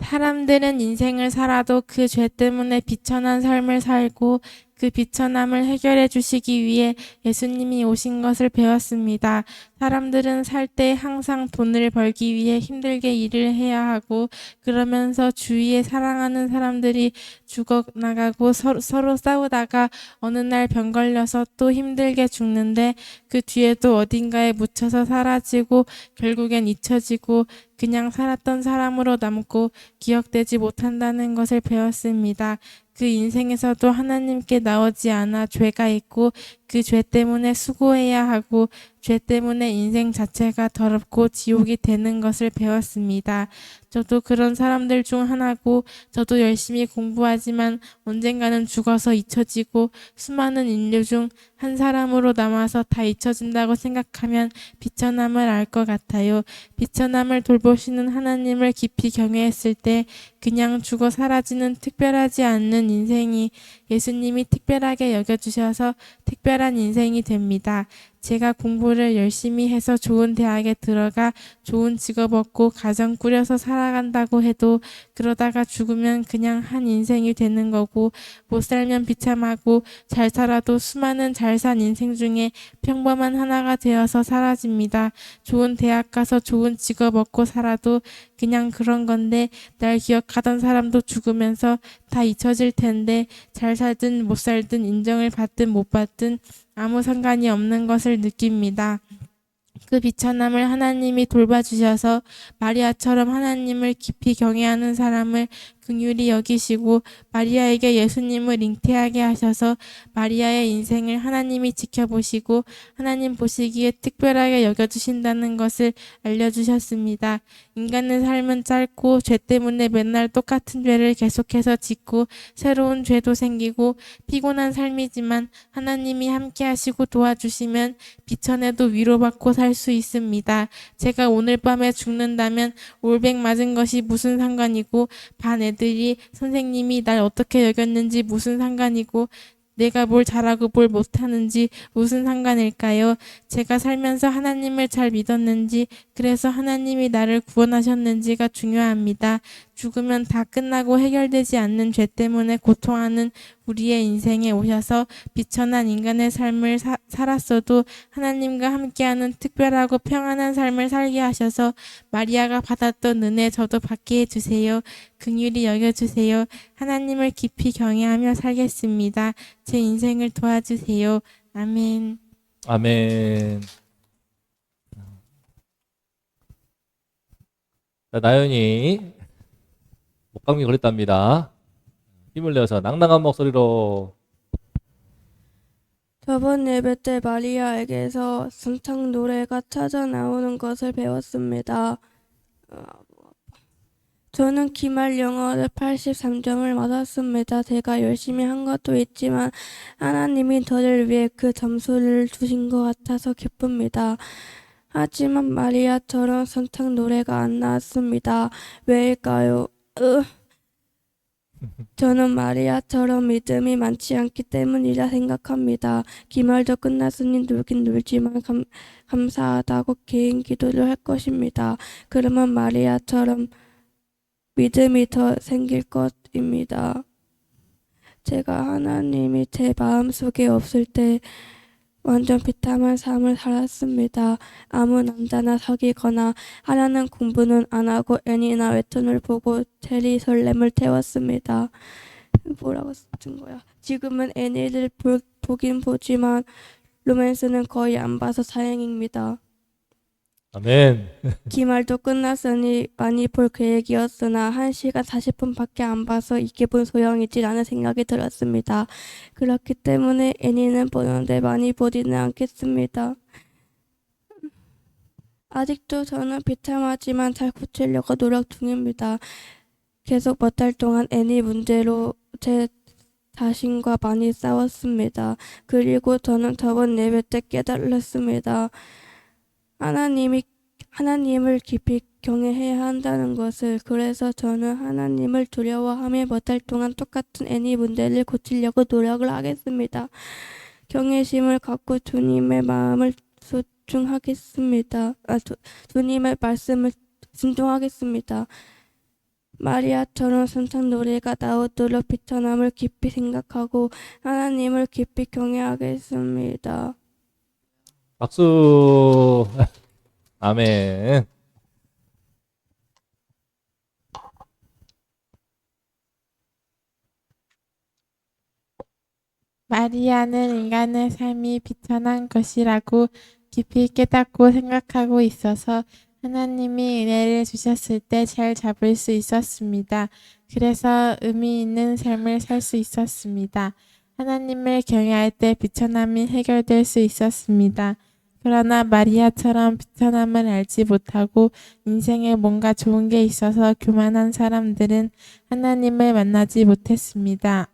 사람들은 인생을 살아도 그 죄 때문에 비천한 삶을 살고 그 비천함을 해결해 주시기 위해 예수님이 오신 것을 배웠습니다. 사람들은 살 때 항상 돈을 벌기 위해 힘들게 일을 해야 하고 그러면서 주위에 사랑하는 사람들이 죽어나가고 서로 싸우다가 어느 날 병 걸려서 또 힘들게 죽는데 그 뒤에도 어딘가에 묻혀서 사라지고 결국엔 잊혀지고 그냥 살았던 사람으로 남고 기억되지 못한다는 것을 배웠습니다. 그 인생에서도 하나님께 나오지 않아 죄가 있고 그 죄 때문에 수고해야 하고 죄 때문에 인생 자체가 더럽고 지옥이 되는 것을 배웠습니다. 저도 그런 사람들 중 하나고 저도 열심히 공부하지만 언젠가는 죽어서 잊혀지고 수많은 인류 중 한 사람으로 남아서 다 잊혀진다고 생각하면 비천함을 알 것 같아요. 비천함을 돌보시는 하나님을 깊이 경외했을 때 그냥 죽어 사라지는 특별하지 않는 인생이 예수님이 특별하게 여겨주셔서 특별한 인생이 됩니다. 제가 공부를 열심히 해서 좋은 대학에 들어가 좋은 직업 얻고 가정 꾸려서 살아간다고 해도 그러다가 죽으면 그냥 한 인생이 되는 거고 못 살면 비참하고 잘 살아도 수많은 잘 산 인생 중에 평범한 하나가 되어서 사라집니다. 좋은 대학 가서 좋은 직업 얻고 살아도 그냥 그런 건데 날 기억하던 사람도 죽으면서 다 잊혀질 텐데 잘 살든 못 살든 인정을 받든 못 받든 아무 상관이 없는 것을 느낍니다. 그 비천함을 하나님이 돌봐주셔서 마리아처럼 하나님을 깊이 경외하는 사람을 긍휼히 여기시고 마리아에게 예수님을 잉태하게 하셔서 마리아의 인생을 하나님이 지켜보시고 하나님 보시기에 특별하게 여겨주신다는 것을 알려주셨습니다. 인간의 삶은 짧고 죄 때문에 맨날 똑같은 죄를 계속해서 짓고 새로운 죄도 생기고 피곤한 삶이지만 하나님이 함께 하시고 도와주시면 비천해도 위로받고 살 수 있습니다. 제가 오늘 밤에 죽는다면 올백 맞은 것이 무슨 상관이고 반 애들이 선생님이 날 어떻게 여겼는지 무슨 상관이고 내가 뭘 잘하고 뭘 못하는지 무슨 상관일까요? 제가 살면서 하나님을 잘 믿었는지 그래서 하나님이 나를 구원하셨는지가 중요합니다. 죽으면 다 끝나고 해결되지 않는 죄 때문에 고통하는 우리의 인생에 오셔서 비천한 인간의 삶을 살았어도 하나님과 함께하는 특별하고 평안한 삶을 살게 하셔서 마리아가 받았던 은혜 저도 받게 해주세요. 긍휼히 여겨주세요. 하나님을 깊이 경외하며 살겠습니다. 제 인생을 도와주세요. 아멘. 아멘. 자, 나연이 목감기 걸렸답니다. 힘을 내어서 낭낭한 목소리로. 저번 예배 때 마리아에게서 순창 노래가 찾아 나오는 것을 배웠습니다. 저는 기말 영어를 83점을 맞았습니다. 제가 열심히 한 것도 있지만 하나님이 저를 위해 그 점수를 주신 것 같아서 기쁩니다. 하지만 마리아처럼 순창 노래가 안 나왔습니다. 왜일까요? 저는 마리아처럼 믿음이 많지 않기 때문이라 생각합니다. 기말도 끝났으니 놀긴 놀지만 감사하다고 개인 기도를 할 것입니다. 그러면 마리아처럼 믿음이 더 생길 것입니다. 제가 하나님이 제 마음속에 없을 때 완전 비참한 삶을 살았습니다. 아무 남자나 사귀거나 하라는 공부는 안 하고 애니나 웹툰을 보고 체리 설렘을 태웠습니다. 뭐라고 쓴 거야? 지금은 애니를 보긴 보지만 로맨스는 거의 안 봐서 다행입니다. 아멘. 기말도 끝났으니 많이 볼 계획이었으나 1시간 40분밖에 안 봐서 이게 뭔 소용이지 라는 생각이 들었습니다. 그렇기 때문에 애니는 보는데 많이 보지는 않겠습니다. 아직도 저는 비참하지만 잘 고치려고 노력 중입니다. 계속 몇 달 동안 애니 문제로 제 자신과 많이 싸웠습니다. 그리고 저는 저번 예배 때 깨달았습니다. 하나님을 깊이 경외해야 한다는 것을. 그래서 저는 하나님을 두려워하며 몇 달 동안 똑같은 애니 문제를 고치려고 노력을 하겠습니다. 경외심을 갖고 주님의 마음을 주님의 말씀을 순종하겠습니다. 마리아처럼 순탄 노래가 나오도록 비천함을 깊이 생각하고 하나님을 깊이 경외하겠습니다. 박수. 아멘. 마리아는 인간의 삶이 비천한 것이라고 깊이 깨닫고 생각하고 있어서 하나님이 은혜를 주셨을 때 잘 잡을 수 있었습니다. 그래서 의미 있는 삶을 살 수 있었습니다. 하나님을 경외할 때 비천함이 해결될 수 있었습니다. 그러나 마리아처럼 비천함을 알지 못하고 인생에 뭔가 좋은 게 있어서 교만한 사람들은 하나님을 만나지 못했습니다.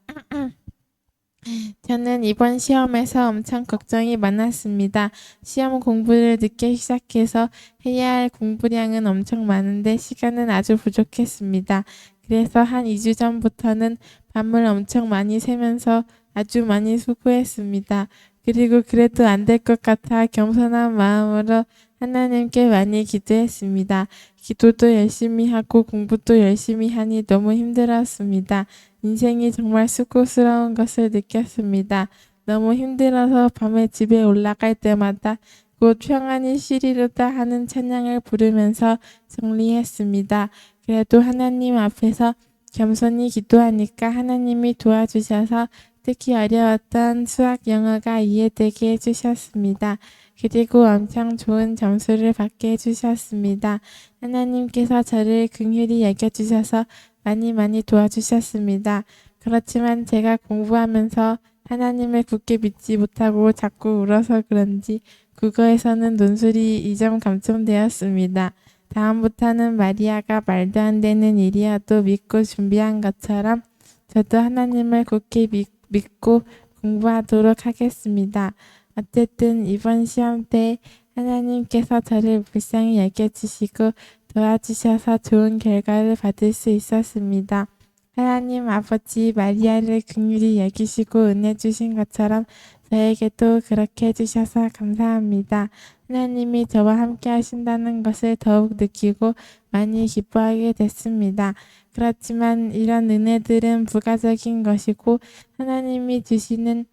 저는 이번 시험에서 엄청 걱정이 많았습니다. 시험 공부를 늦게 시작해서 해야 할 공부량은 엄청 많은데 시간은 아주 부족했습니다. 그래서 한 2주 전부터는 밤을 엄청 많이 새면서 아주 많이 수고했습니다. 그리고 그래도 안 될 것 같아 겸손한 마음으로 하나님께 많이 기도했습니다. 기도도 열심히 하고 공부도 열심히 하니 너무 힘들었습니다. 인생이 정말 수고스러운 것을 느꼈습니다. 너무 힘들어서 밤에 집에 올라갈 때마다 곧 평안히 쉬리로다 하는 찬양을 부르면서 정리했습니다. 그래도 하나님 앞에서 겸손히 기도하니까 하나님이 도와주셔서 특히 어려웠던 수학 영어가 이해되게 해주셨습니다. 그리고 엄청 좋은 점수를 받게 해주셨습니다. 하나님께서 저를 긍휼히 여겨주셔서 많이 도와주셨습니다. 그렇지만 제가 공부하면서 하나님을 굳게 믿지 못하고 자꾸 울어서 그런지 국어에서는 논술이 2점 감점되었습니다. 다음부터는 마리아가 말도 안 되는 일이어도 믿고 준비한 것처럼 저도 하나님을 굳게 믿고 공부하도록 하겠습니다. 어쨌든 이번 시험 때 하나님께서 저를 불쌍히 여겨주시고 도와주셔서 좋은 결과를 받을 수 있었습니다. 하나님 아버지 마리아를 긍휼히 여기시고 은혜 주신 것처럼 저에게도 그렇게 해주셔서 감사합니다. 하나님이 저와 함께 하신다는 것을 더욱 느끼고 많이 기뻐하게 됐습니다. 그렇지만 이런 은혜들은 부가적인 것이고 하나님이 주시는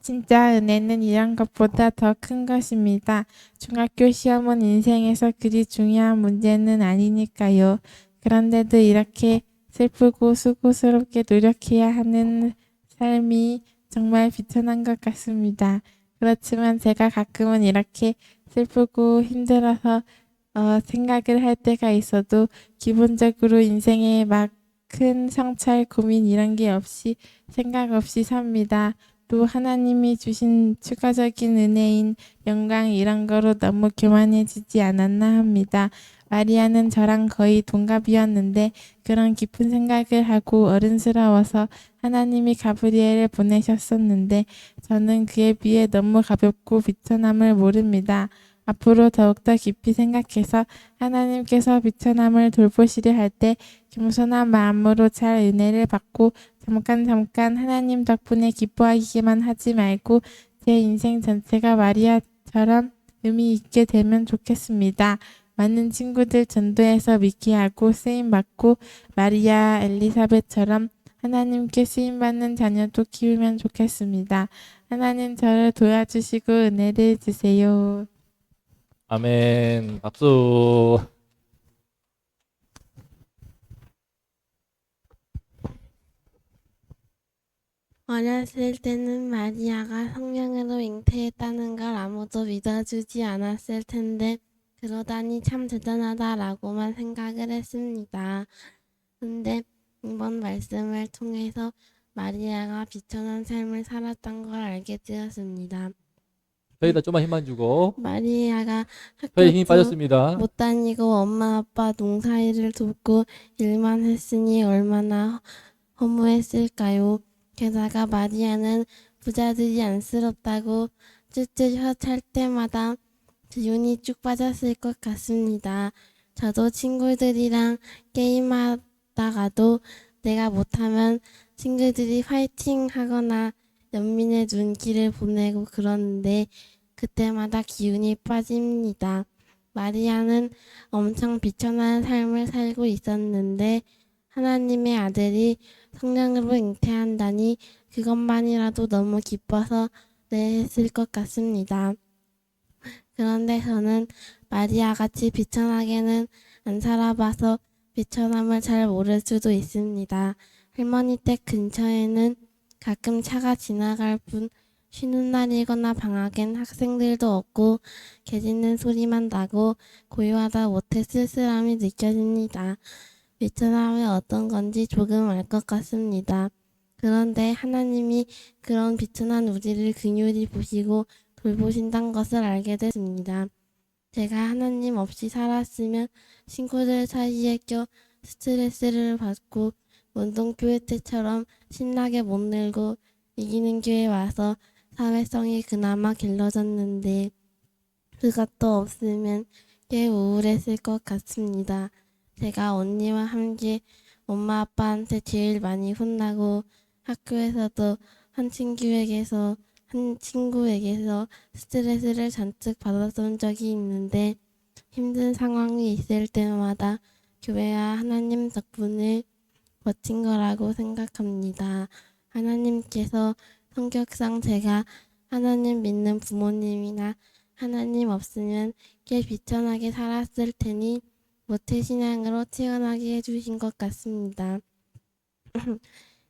진짜 은혜는 이런 것보다 더 큰 것입니다. 중학교 시험은 인생에서 그리 중요한 문제는 아니니까요. 그런데도 이렇게 슬프고 수고스럽게 노력해야 하는 삶이 정말 비천한 것 같습니다. 그렇지만 제가 가끔은 이렇게 슬프고 힘들어서 생각을 할 때가 있어도 기본적으로 인생에 막 큰 성찰, 고민 이런 게 없이 생각 없이 삽니다. 또 하나님이 주신 추가적인 은혜인 영광 이런 거로 너무 교만해지지 않았나 합니다. 마리아는 저랑 거의 동갑이었는데 그런 깊은 생각을 하고 어른스러워서 하나님이 가브리엘을 보내셨었는데 저는 그에 비해 너무 가볍고 비천함을 모릅니다. 앞으로 더욱더 깊이 생각해서 하나님께서 비천함을 돌보시려 할 때 겸손한 마음으로 잘 은혜를 받고 잠깐 하나님 덕분에 기뻐하기만 하지 말고 제 인생 전체가 마리아처럼 의미 있게 되면 좋겠습니다. 많은 친구들 전도해서 믿게 하고 쓰임받고 마리아 엘리사벳처럼 하나님께 쓰임받는 자녀도 키우면 좋겠습니다. 하나님 저를 도와주시고 은혜를 주세요. 아멘. 박수. 어렸을 때는 마리아가 성령으로 잉태했다는 걸 아무도 믿어주지 않았을 텐데 그러다니 참 대단하다라고만 생각을 했습니다. 근데 이번 말씀을 통해서 마리아가 비천한 삶을 살았던 걸 알게 되었습니다. 저희다 좀만 힘만 주고. 마리아가 저희 힘이 학교도 빠졌습니다. 못 다니고 엄마 아빠 농사일을 돕고 일만 했으니 얼마나 허무했을까요? 게다가 마리아는 부자들이 안쓰럽다고 쯧쯧 할 때마다 기운이 쭉 빠졌을 것 같습니다. 저도 친구들이랑 게임하다가도 내가 못하면 친구들이 파이팅 하거나 연민의 눈길을 보내고 그러는데 그때마다 기운이 빠집니다. 마리아는 엄청 비천한 삶을 살고 있었는데 하나님의 아들이 성령으로 잉태한다니 그것만이라도 너무 기뻐서 네 했을 것 같습니다. 그런데 저는 마리아 같이 비천하게는 안 살아봐서 비천함을 잘 모를 수도 있습니다. 할머니 댁 근처에는 가끔 차가 지나갈 뿐 쉬는 날이거나 방학엔 학생들도 없고 개 짖는 소리만 나고 고요하다 못해 쓸쓸함이 느껴집니다. 비천함이 어떤 건지 조금 알 것 같습니다. 그런데 하나님이 그런 비천한 우리를 긍휼히 보시고 돌보신다는 것을 알게 됐습니다. 제가 하나님 없이 살았으면 친구들 사이에 껴 스트레스를 받고 운동교회 때처럼 신나게 못 놀고 이기는 교회 와서 사회성이 그나마 길러졌는데 그것도 없으면 꽤 우울했을 것 같습니다. 제가 언니와 함께 엄마 아빠한테 제일 많이 혼나고 학교에서도 한 친구에게서 스트레스를 잔뜩 받았던 적이 있는데 힘든 상황이 있을 때마다 교회와 하나님 덕분에 버틴 거라고 생각합니다. 하나님께서 성격상 제가 하나님 믿는 부모님이나 하나님 없으면 꽤 비천하게 살았을 테니 모태신앙으로 태어나게 해주신 것 같습니다.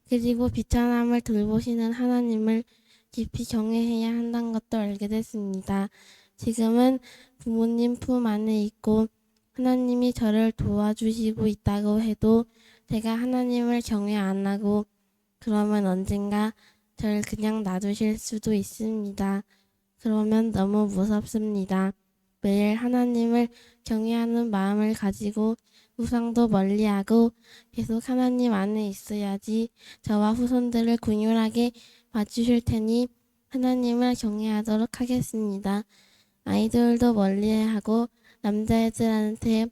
그리고 비천함을 돌보시는 하나님을 깊이 경외해야 한다는 것도 알게 됐습니다. 지금은 부모님 품 안에 있고 하나님이 저를 도와주시고 있다고 해도 제가 하나님을 경외 안 하고 그러면 언젠가 저를 그냥 놔두실 수도 있습니다. 그러면 너무 무섭습니다. 매일 하나님을 경외하는 마음을 가지고 우상도 멀리하고 계속 하나님 안에 있어야지 저와 후손들을 긍휼하게 봐주실 테니 하나님을 경외하도록 하겠습니다. 아이돌도 멀리하고 남자애들한테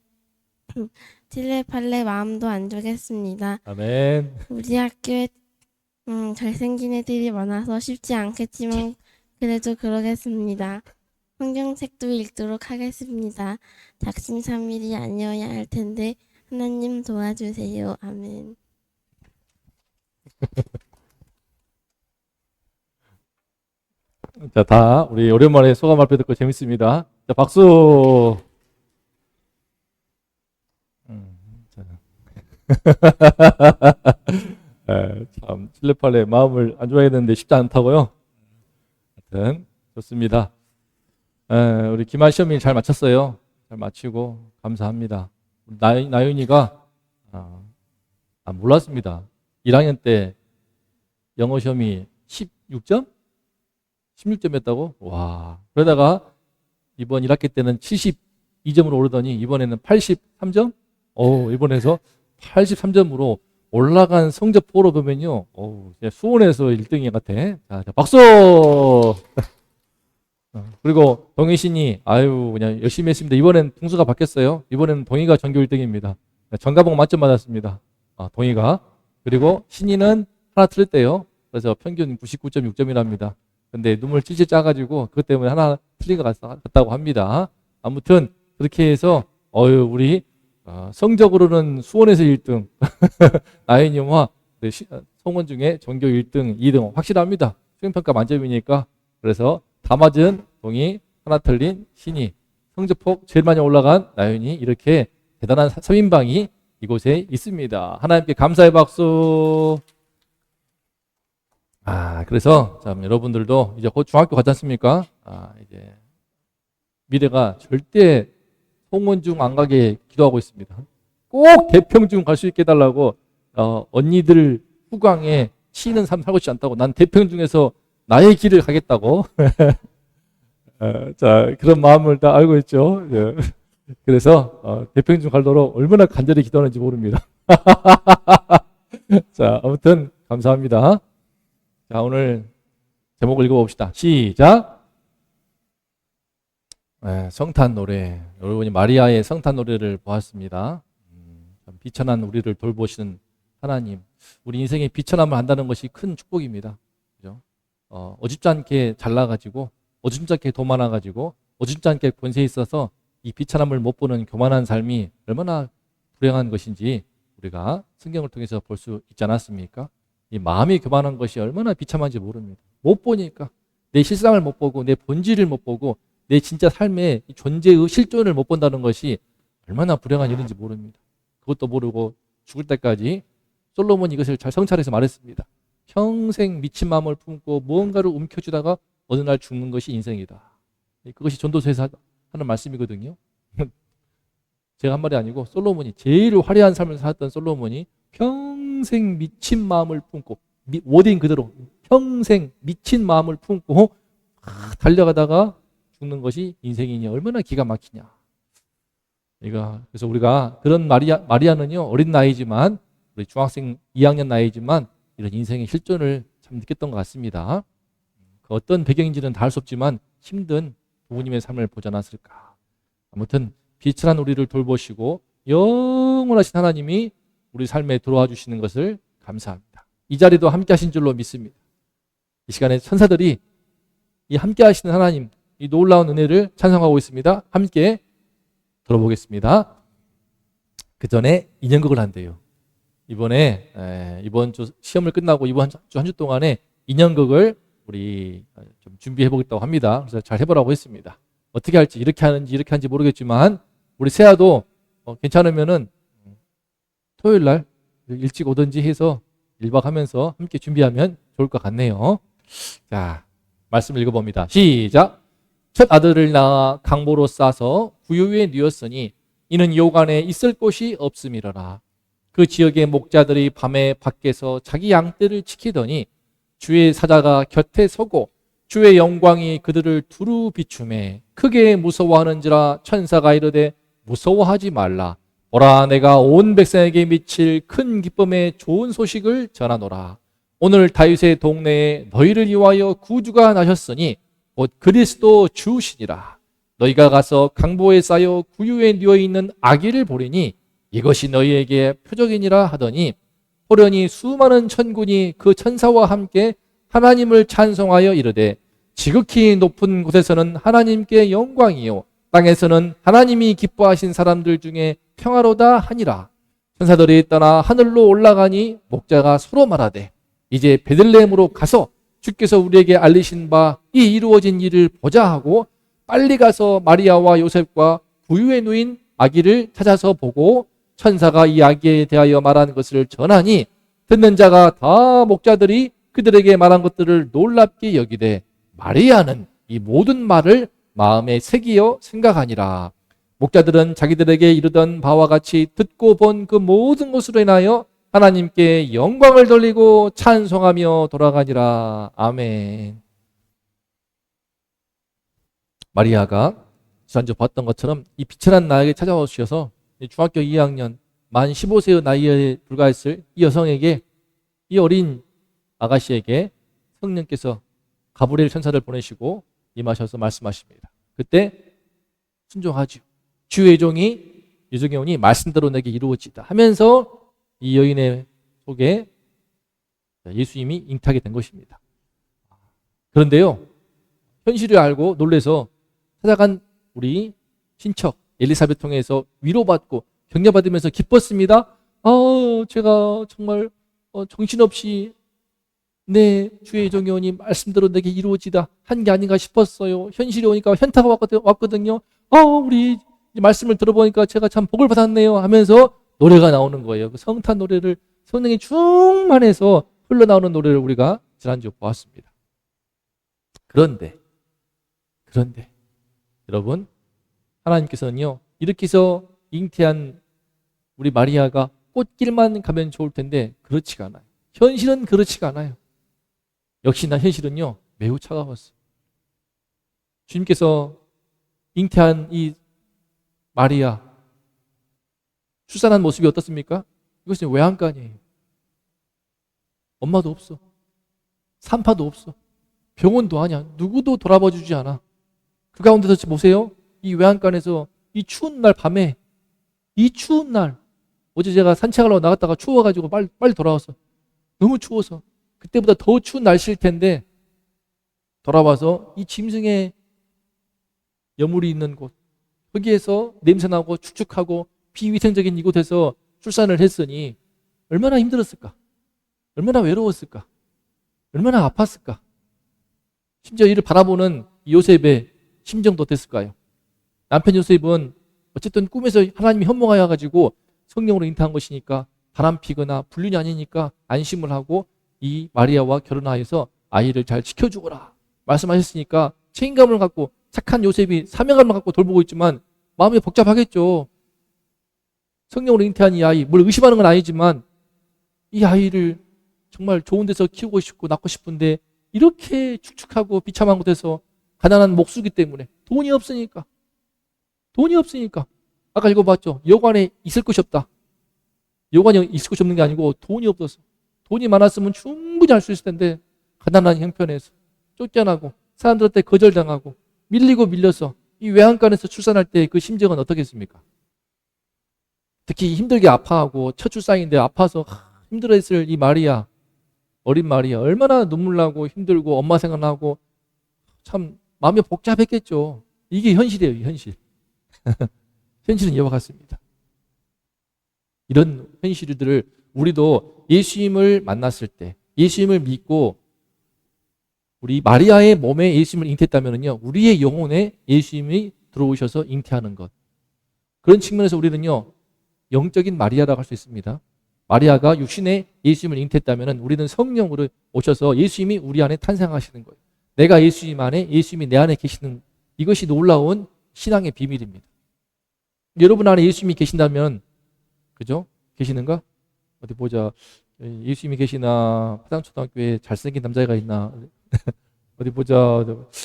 찔레팔레 마음도 안 주겠습니다. 아멘. 우리 학교에 잘생긴 애들이 많아서 쉽지 않겠지만 그래도 그러겠습니다. 성경책도 읽도록 하겠습니다. 작심삼일이 아니어야 할 텐데 하나님 도와주세요. 아멘. 자, 다 우리 오랜만에 소감 발표 듣고 재밌습니다. 자, 박수. 자. 참 칠레팔레 마음을 안 좋아해야 되는데 쉽지 않다고요. 하여튼 좋습니다. 우리 기말 시험이 잘 마쳤어요. 잘 마치고 감사합니다. 나윤이가 몰랐습니다. 1학년 때 영어 시험이 16점? 16점이었다고? 와. 그러다가 이번 1학기 때는 72점으로 오르더니 이번에는 83점? 이번에서 83점으로 올라간 성적 보러 보면요. 수원에서 1등이 같아. 자, 박수! 그리고 동희신이 그냥 열심히 했습니다. 이번엔 등수가 바뀌었어요. 이번에는 동희가 전교 1등입니다. 전가봉 만점 받았습니다. 동희가. 그리고 신이는 하나 틀렸대요. 그래서 평균 99.6점이랍니다. 근데 눈물 찔찔 짜가지고 그것 때문에 하나 틀린 것 같다고 합니다. 아무튼 그렇게 해서 우리 성적으로는 수원에서 1등 나연이와 성원 중에 전교 1등, 2등 확실합니다. 수행평가 만점이니까. 그래서 다 맞은 동이, 하나 틀린 신이, 성적폭 제일 많이 올라간 나연이, 이렇게 대단한 3인방이 이곳에 있습니다. 하나님께 감사의 박수. 그래서 참 여러분들도 이제 곧 중학교 가지 않습니까? 이제 미래가 절대 송원중 안 가게 기도하고 있습니다. 꼭 대평중 갈 수 있게 해달라고. 언니들 후광에 치이는 삶 살고 싶지 않다고. 난 대평중에서 나의 길을 가겠다고. 자, 그런 마음을 다 알고 있죠. 예. 그래서 대평중 갈도록 얼마나 간절히 기도하는지 모릅니다. 자, 아무튼 감사합니다. 자, 오늘 제목을 읽어봅시다. 시작. 성탄 노래. 여러분이 마리아의 성탄 노래를 보았습니다. 비천한 우리를 돌보시는 하나님. 우리 인생에 비천함을 한다는 것이 큰 축복입니다. 그죠? 어줍지 않게 잘나가지고, 어줍지 않게 돈 많아가지고, 어줍지 않게 권세 있어서 이 비천함을 못 보는 교만한 삶이 얼마나 불행한 것인지 우리가 성경을 통해서 볼 수 있지 않았습니까? 이 마음이 교만한 것이 얼마나 비참한지 모릅니다. 못 보니까 내 실상을 못 보고 내 본질을 못 보고 내 진짜 삶의 존재의 실존을 못 본다는 것이 얼마나 불행한 일인지 모릅니다. 그것도 모르고 죽을 때까지 솔로몬이 이것을 잘 성찰해서 말했습니다. 평생 미친 마음을 품고 무언가를 움켜쥐다가 어느 날 죽는 것이 인생이다. 그것이 전도서에서 하는 말씀이거든요. 제가 한 말이 아니고 솔로몬이 제일 화려한 삶을 살았던 솔로몬이 평생 미친 마음을 품고 워딩 그대로 평생 미친 마음을 품고 달려가다가 죽는 것이 인생이니 얼마나 기가 막히냐. 그래서 우리가 그런 마리아는요 어린 나이지만 우리 중학생 2학년 나이지만 이런 인생의 실존을 참 느꼈던 것 같습니다. 그 어떤 배경인지는 다 알 수 없지만 힘든 부모님의 삶을 보지 않았을까. 아무튼 비천한 우리를 돌보시고 영원하신 하나님이 우리 삶에 들어와 주시는 것을 감사합니다. 이 자리도 함께 하신 줄로 믿습니다. 이 시간에 천사들이 이 함께 하시는 하나님, 이 놀라운 은혜를 찬송하고 있습니다. 함께 들어보겠습니다. 그 전에 인연극을 한대요. 이번 주 시험을 끝나고 이번 주 한 주 동안에 인연극을 우리 좀 준비해 보겠다고 합니다. 그래서 잘 해보라고 했습니다. 어떻게 할지 이렇게 하는지 모르겠지만 우리 세아도 괜찮으면은 토요일 날 일찍 오든지 해서 1박 하면서 함께 준비하면 좋을 것 같네요. 자, 말씀 읽어봅니다. 시작. 첫 아들을 낳아 강보로 싸서 구유에 누웠으니 이는 요간에 있을 곳이 없음이러라. 그 지역의 목자들이 밤에 밖에서 자기 양떼를 지키더니 주의 사자가 곁에 서고 주의 영광이 그들을 두루 비추매 크게 무서워하는지라 천사가 이르되 무서워하지 말라. 보라, 내가 온 백성에게 미칠 큰 기쁨의 좋은 소식을 전하노라. 오늘 다윗의 동네에 너희를 위하여 구주가 나셨으니 곧 그리스도 주시니라. 너희가 가서 강보에 쌓여 구유에 누워 있는 아기를 보리니 이것이 너희에게 표적이니라 하더니 호련히 수많은 천군이 그 천사와 함께 하나님을 찬송하여 이르되 지극히 높은 곳에서는 하나님께 영광이요 땅에서는 하나님이 기뻐하신 사람들 중에 평화로다 하니라. 천사들이 떠나 하늘로 올라가니 목자가 서로 말하되 이제 베들레헴으로 가서 주께서 우리에게 알리신 바 이 이루어진 일을 보자 하고 빨리 가서 마리아와 요셉과 구유에 누인 아기를 찾아서 보고 천사가 이 아기에 대하여 말한 것을 전하니 듣는 자가 다 목자들이 그들에게 말한 것들을 놀랍게 여기되 마리아는 이 모든 말을 마음에 새기어 생각하니라. 목자들은 자기들에게 이르던 바와 같이 듣고 본 그 모든 것으로 인하여 하나님께 영광을 돌리고 찬송하며 돌아가니라. 아멘. 마리아가 지난주 봤던 것처럼 이 비천한 나에게 찾아오셔서 중학교 2학년 만 15세의 나이에 불과했을 이 여성에게 이 어린 아가씨에게 성령께서 가브리엘 천사를 보내시고 임하셔서 말씀하십니다. 그때 순종하죠. 주의 종이 유종에 오니 말씀대로 내게 이루어지다 하면서 이 여인의 속에 예수님이 잉타게 된 것입니다. 그런데요, 현실을 알고 놀래서 찾아간 우리 친척 엘리사벳 통해서 위로받고 격려받으면서 기뻤습니다. 제가 정말 정신없이 내 주의 종이 오니 말씀대로 내게 이루어지다 한 게 아닌가 싶었어요. 현실이 오니까 현타가 왔거든요. 우리 말씀을 들어보니까 제가 참 복을 받았네요 하면서 노래가 나오는 거예요. 그 성탄 노래를 성령이 충만해서 흘러나오는 노래를 우리가 지난주에 보았습니다. 그런데 여러분, 하나님께서는요 이렇게 해서 잉태한 우리 마리아가 꽃길만 가면 좋을 텐데 그렇지가 않아요. 현실은 그렇지가 않아요. 역시나 현실은요 매우 차가웠어요. 주님께서 잉태한 이 마리아 출산한 모습이 어떻습니까? 이것은 외양간이에요. 엄마도 없어. 산파도 없어. 병원도 아니야. 누구도 돌아봐 주지 않아. 그 가운데서 보세요. 이 외양간에서 이 추운 날 밤에 이 추운 날 어제 제가 산책하러 나갔다가 추워가지고 빨리 돌아왔어. 너무 추워서 그때보다 더 추운 날씨일 텐데 돌아와서 이 짐승의 여물이 있는 곳 거기에서 냄새나고 축축하고 비위생적인 이곳에서 출산을 했으니 얼마나 힘들었을까? 얼마나 외로웠을까? 얼마나 아팠을까? 심지어 이를 바라보는 요셉의 심정도 됐을까요? 남편 요셉은 어쨌든 꿈에서 하나님이 현몽하여 가지고 성령으로 잉태한 것이니까 바람피거나 불륜이 아니니까 안심을 하고 이 마리아와 결혼하여서 아이를 잘 지켜주거라 말씀하셨으니까 책임감을 갖고 착한 요셉이 사명감을 갖고 돌보고 있지만 마음이 복잡하겠죠. 성령으로 잉태한 이 아이, 뭘 의심하는 건 아니지만 이 아이를 정말 좋은 데서 키우고 싶고 낳고 싶은데 이렇게 축축하고 비참한 곳에서 가난한 목수기 때문에 돈이 없으니까 아까 읽어봤죠. 여관에 있을 곳이 없다. 여관에 있을 곳이 없는 게 아니고 돈이 없어서. 돈이 많았으면 충분히 할 수 있을 텐데 가난한 형편에서 쫓겨나고 사람들한테 거절당하고 밀리고 밀려서 이 외양간에서 출산할 때 그 심정은 어떻겠습니까? 특히 힘들게 아파하고 첫 출산인데 아파서 힘들어했을 이 마리아, 어린 마리아 얼마나 눈물 나고 힘들고 엄마 생각나고 참 마음이 복잡했겠죠. 이게 현실이에요, 현실. 현실은 이와 같습니다. 이런 현실들을 우리도 예수님을 만났을 때, 예수님을 믿고 우리 마리아의 몸에 예수님을 잉태했다면요, 우리의 영혼에 예수님이 들어오셔서 잉태하는 것. 그런 측면에서 우리는요, 영적인 마리아라고 할 수 있습니다. 마리아가 육신에 예수님을 잉태했다면 우리는 성령으로 오셔서 예수님이 우리 안에 탄생하시는 거예요. 내가 예수님 안에, 예수님이 내 안에 계시는 이것이 놀라운 신앙의 비밀입니다. 여러분 안에 예수님이 계신다면, 그죠? 계시는가? 어디 보자. 예수님이 계시나? 화당초등학교에 잘생긴 남자애가 있나? 어디 보자.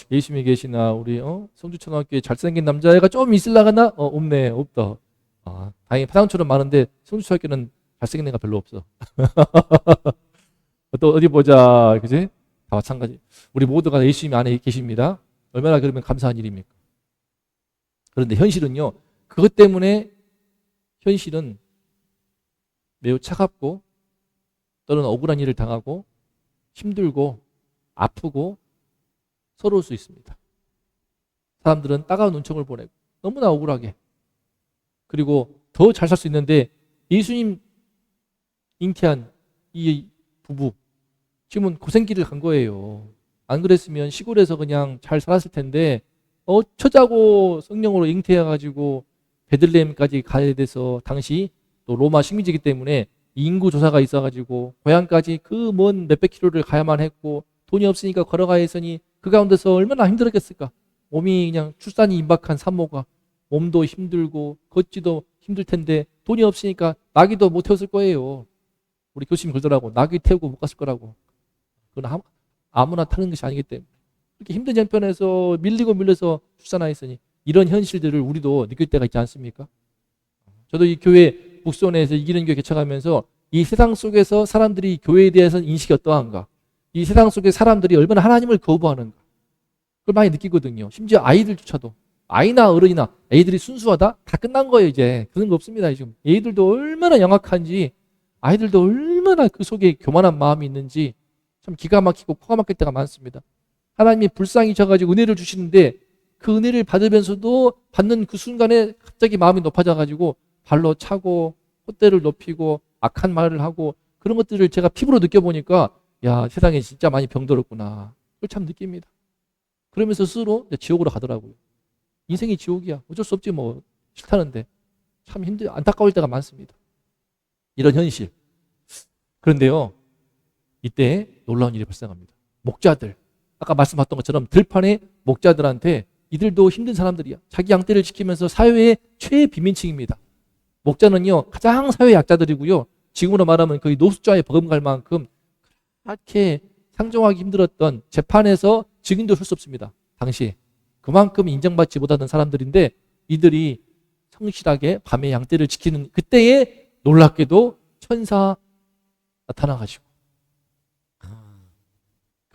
예수님이 계시나? 우리 성주초등학교에 잘생긴 남자애가 좀 있을라가나? 없네. 없다. 아, 다행히 화당초는 많은데 성주초등학교는 잘생긴 애가 별로 없어. 또 어디 보자. 그지? 다 마찬가지. 우리 모두가 예수님 안에 계십니다. 얼마나 그러면 감사한 일입니까? 그런데 현실은요, 그것 때문에 현실은 매우 차갑고 또는 억울한 일을 당하고 힘들고 아프고 서러울 수 있습니다. 사람들은 따가운 눈총을 보내고 너무나 억울하게, 그리고 더 잘 살 수 있는데 예수님 잉태한 이 부부 지금은 고생길을 간 거예요. 안 그랬으면 시골에서 그냥 잘 살았을 텐데 어쩌자고 성령으로 잉태해가지고 베들레헴까지 가야 돼서, 당시 또 로마 식민지이기 때문에 인구 조사가 있어가지고 고향까지 그 먼 몇백 킬로를 가야만 했고 돈이 없으니까 걸어가야 했으니 그 가운데서 얼마나 힘들었겠을까. 몸이 그냥 출산이 임박한 산모가 몸도 힘들고 걷지도 힘들 텐데 돈이 없으니까 나귀도 못 태웠을 거예요. 우리 교수님 그러더라고. 나귀 태우고 못 갔을 거라고. 그건 아무나 타는 것이 아니기 때문에. 그렇게 힘든 형편에서 밀리고 밀려서 출산하였으니 이런 현실들을 우리도 느낄 때가 있지 않습니까? 저도 이 교회 북소원에서 이기는 교회 개척하면서 이 세상 속에서 사람들이 교회에 대해서 인식이 어떠한가, 이 세상 속에 사람들이 얼마나 하나님을 거부하는가, 그걸 많이 느끼거든요. 심지어 아이들조차도, 아이나 어른이나 애들이 순수하다? 다 끝난 거예요. 이제 그런 거 없습니다. 지금 애들도 얼마나 영악한지, 아이들도 얼마나 그 속에 교만한 마음이 있는지 참 기가 막히고 코가 막힐 때가 많습니다. 하나님이 불쌍히 져가지고 은혜를 주시는데 그 은혜를 받으면서도 받는 그 순간에 갑자기 마음이 높아져가지고 발로 차고 콧대를 높이고 악한 말을 하고 그런 것들을 제가 피부로 느껴보니까 야, 세상에 진짜 많이 병들었구나. 그걸 참 느낍니다. 그러면서 스스로 지옥으로 가더라고요. 인생이 지옥이야. 어쩔 수 없지 뭐. 싫다는데. 참 안타까울 때가 많습니다. 이런 현실. 그런데요, 이때 놀라운 일이 발생합니다. 목자들, 아까 말씀하셨던 것처럼 들판의 목자들한테 이들도 힘든 사람들이야. 자기 양떼를 지키면서 사회의 최비민층입니다. 목자는요, 가장 사회 약자들이고요. 지금으로 말하면 거의 노숙자에 버금갈 만큼 그렇게 상종하기 힘들었던, 재판에서 증인도 설 수 없습니다. 당시에. 그만큼 인정받지 못하던 사람들인데 이들이 성실하게 밤에 양떼를 지키는 그때에 놀랍게도 천사 나타나가지고 그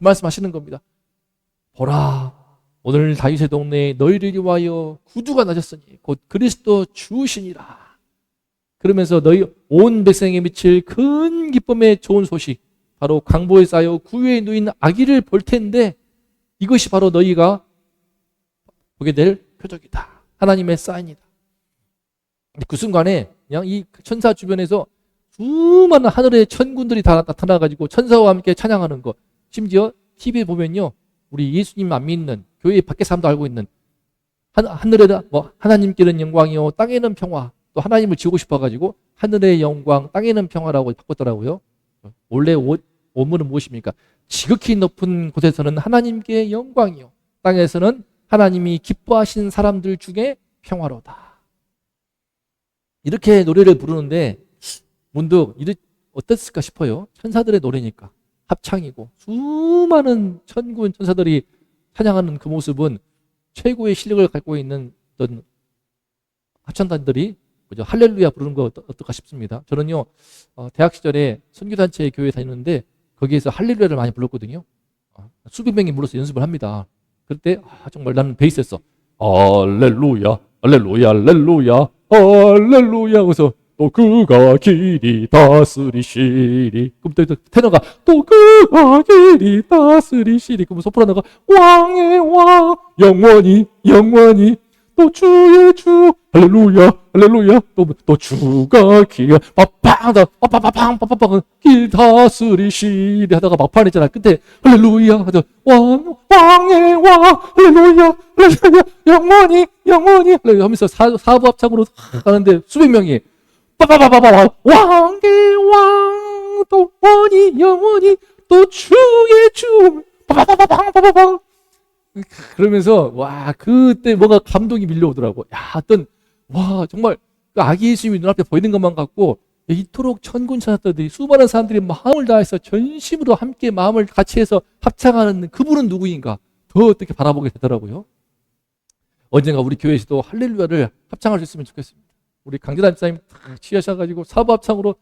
말씀 하시는 겁니다. 보라, 오늘 다윗의 동네에 너희를 위하여 구주가 나셨으니 곧 그리스도 주시니라. 그러면서 너희 온 백성에 미칠 큰 기쁨의 좋은 소식, 바로 강보에 쌓여 구유에 누인 아기를 볼 텐데 이것이 바로 너희가 보게 될 표적이다. 하나님의 사인이다. 그 순간에 그냥 이 천사 주변에서 수많은 하늘의 천군들이 다 나타나가지고 천사와 함께 찬양하는 거. 심지어 TV에 보면요, 우리 예수님 안 믿는 교회 밖에 사람도 알고 있는 하늘에 뭐 하나님께는 영광이요 땅에는 평화, 또 하나님을 지고 싶어가지고 하늘의 영광 땅에는 평화라고 바꿨더라고요. 원래 원문은 무엇입니까? 지극히 높은 곳에서는 하나님께 영광이요 땅에서는 하나님이 기뻐하시는 사람들 중에 평화로다. 이렇게 노래를 부르는데 문득 어땠을까 싶어요. 천사들의 노래니까 합창이고 수많은 천군 천사들이 찬양하는 그 모습은 최고의 실력을 갖고 있는 어떤 합창단들이 할렐루야 부르는 거 어떨까 싶습니다. 저는요 대학 시절에 선교단체 교회 다니는데 거기에서 할렐루야를 많이 불렀거든요. 수백 명이 불러서 연습을 합니다. 그때 정말 나는 베이스였어. 할렐루야 할렐루야 할렐루야 할렐루야. 그래서 또 그가 길이 다스리시리. 그럼 또 테너가 또 그가 길이 다스리시리. 그럼 소프라노가 왕의 왕 영원히 영원히 또 주의 주 할렐루야 할렐루야. 또 주가 길이 빠빵 길 다스리시리 하다가 막판 했잖아. 끝에 할렐루야 하죠. 왕의 왕 할렐루야 할렐루야 영원히 영원히 할렐루야 하면서 사부 합창으로 가는데 수백 명이 빠바바바바 왕의 왕 또 영원히 또 주의 주 빠바바바바바바. 그러면서 와 그때 뭔가 감동이 밀려오더라고. 와 정말 아기 예수님이 눈앞에 보이는 것만 같고 이토록 천군 천사들이 수많은 사람들이 마음을 다해서 전심으로 함께 마음을 같이 해서 합창하는 그분은 누구인가 더 어떻게 바라보게 되더라고요. 언젠가 우리 교회에서도 할렐루야를 합창할 수 있으면 좋겠습니다. 우리 강재단 집사님 딱 취하셔가지고 사부 합창으로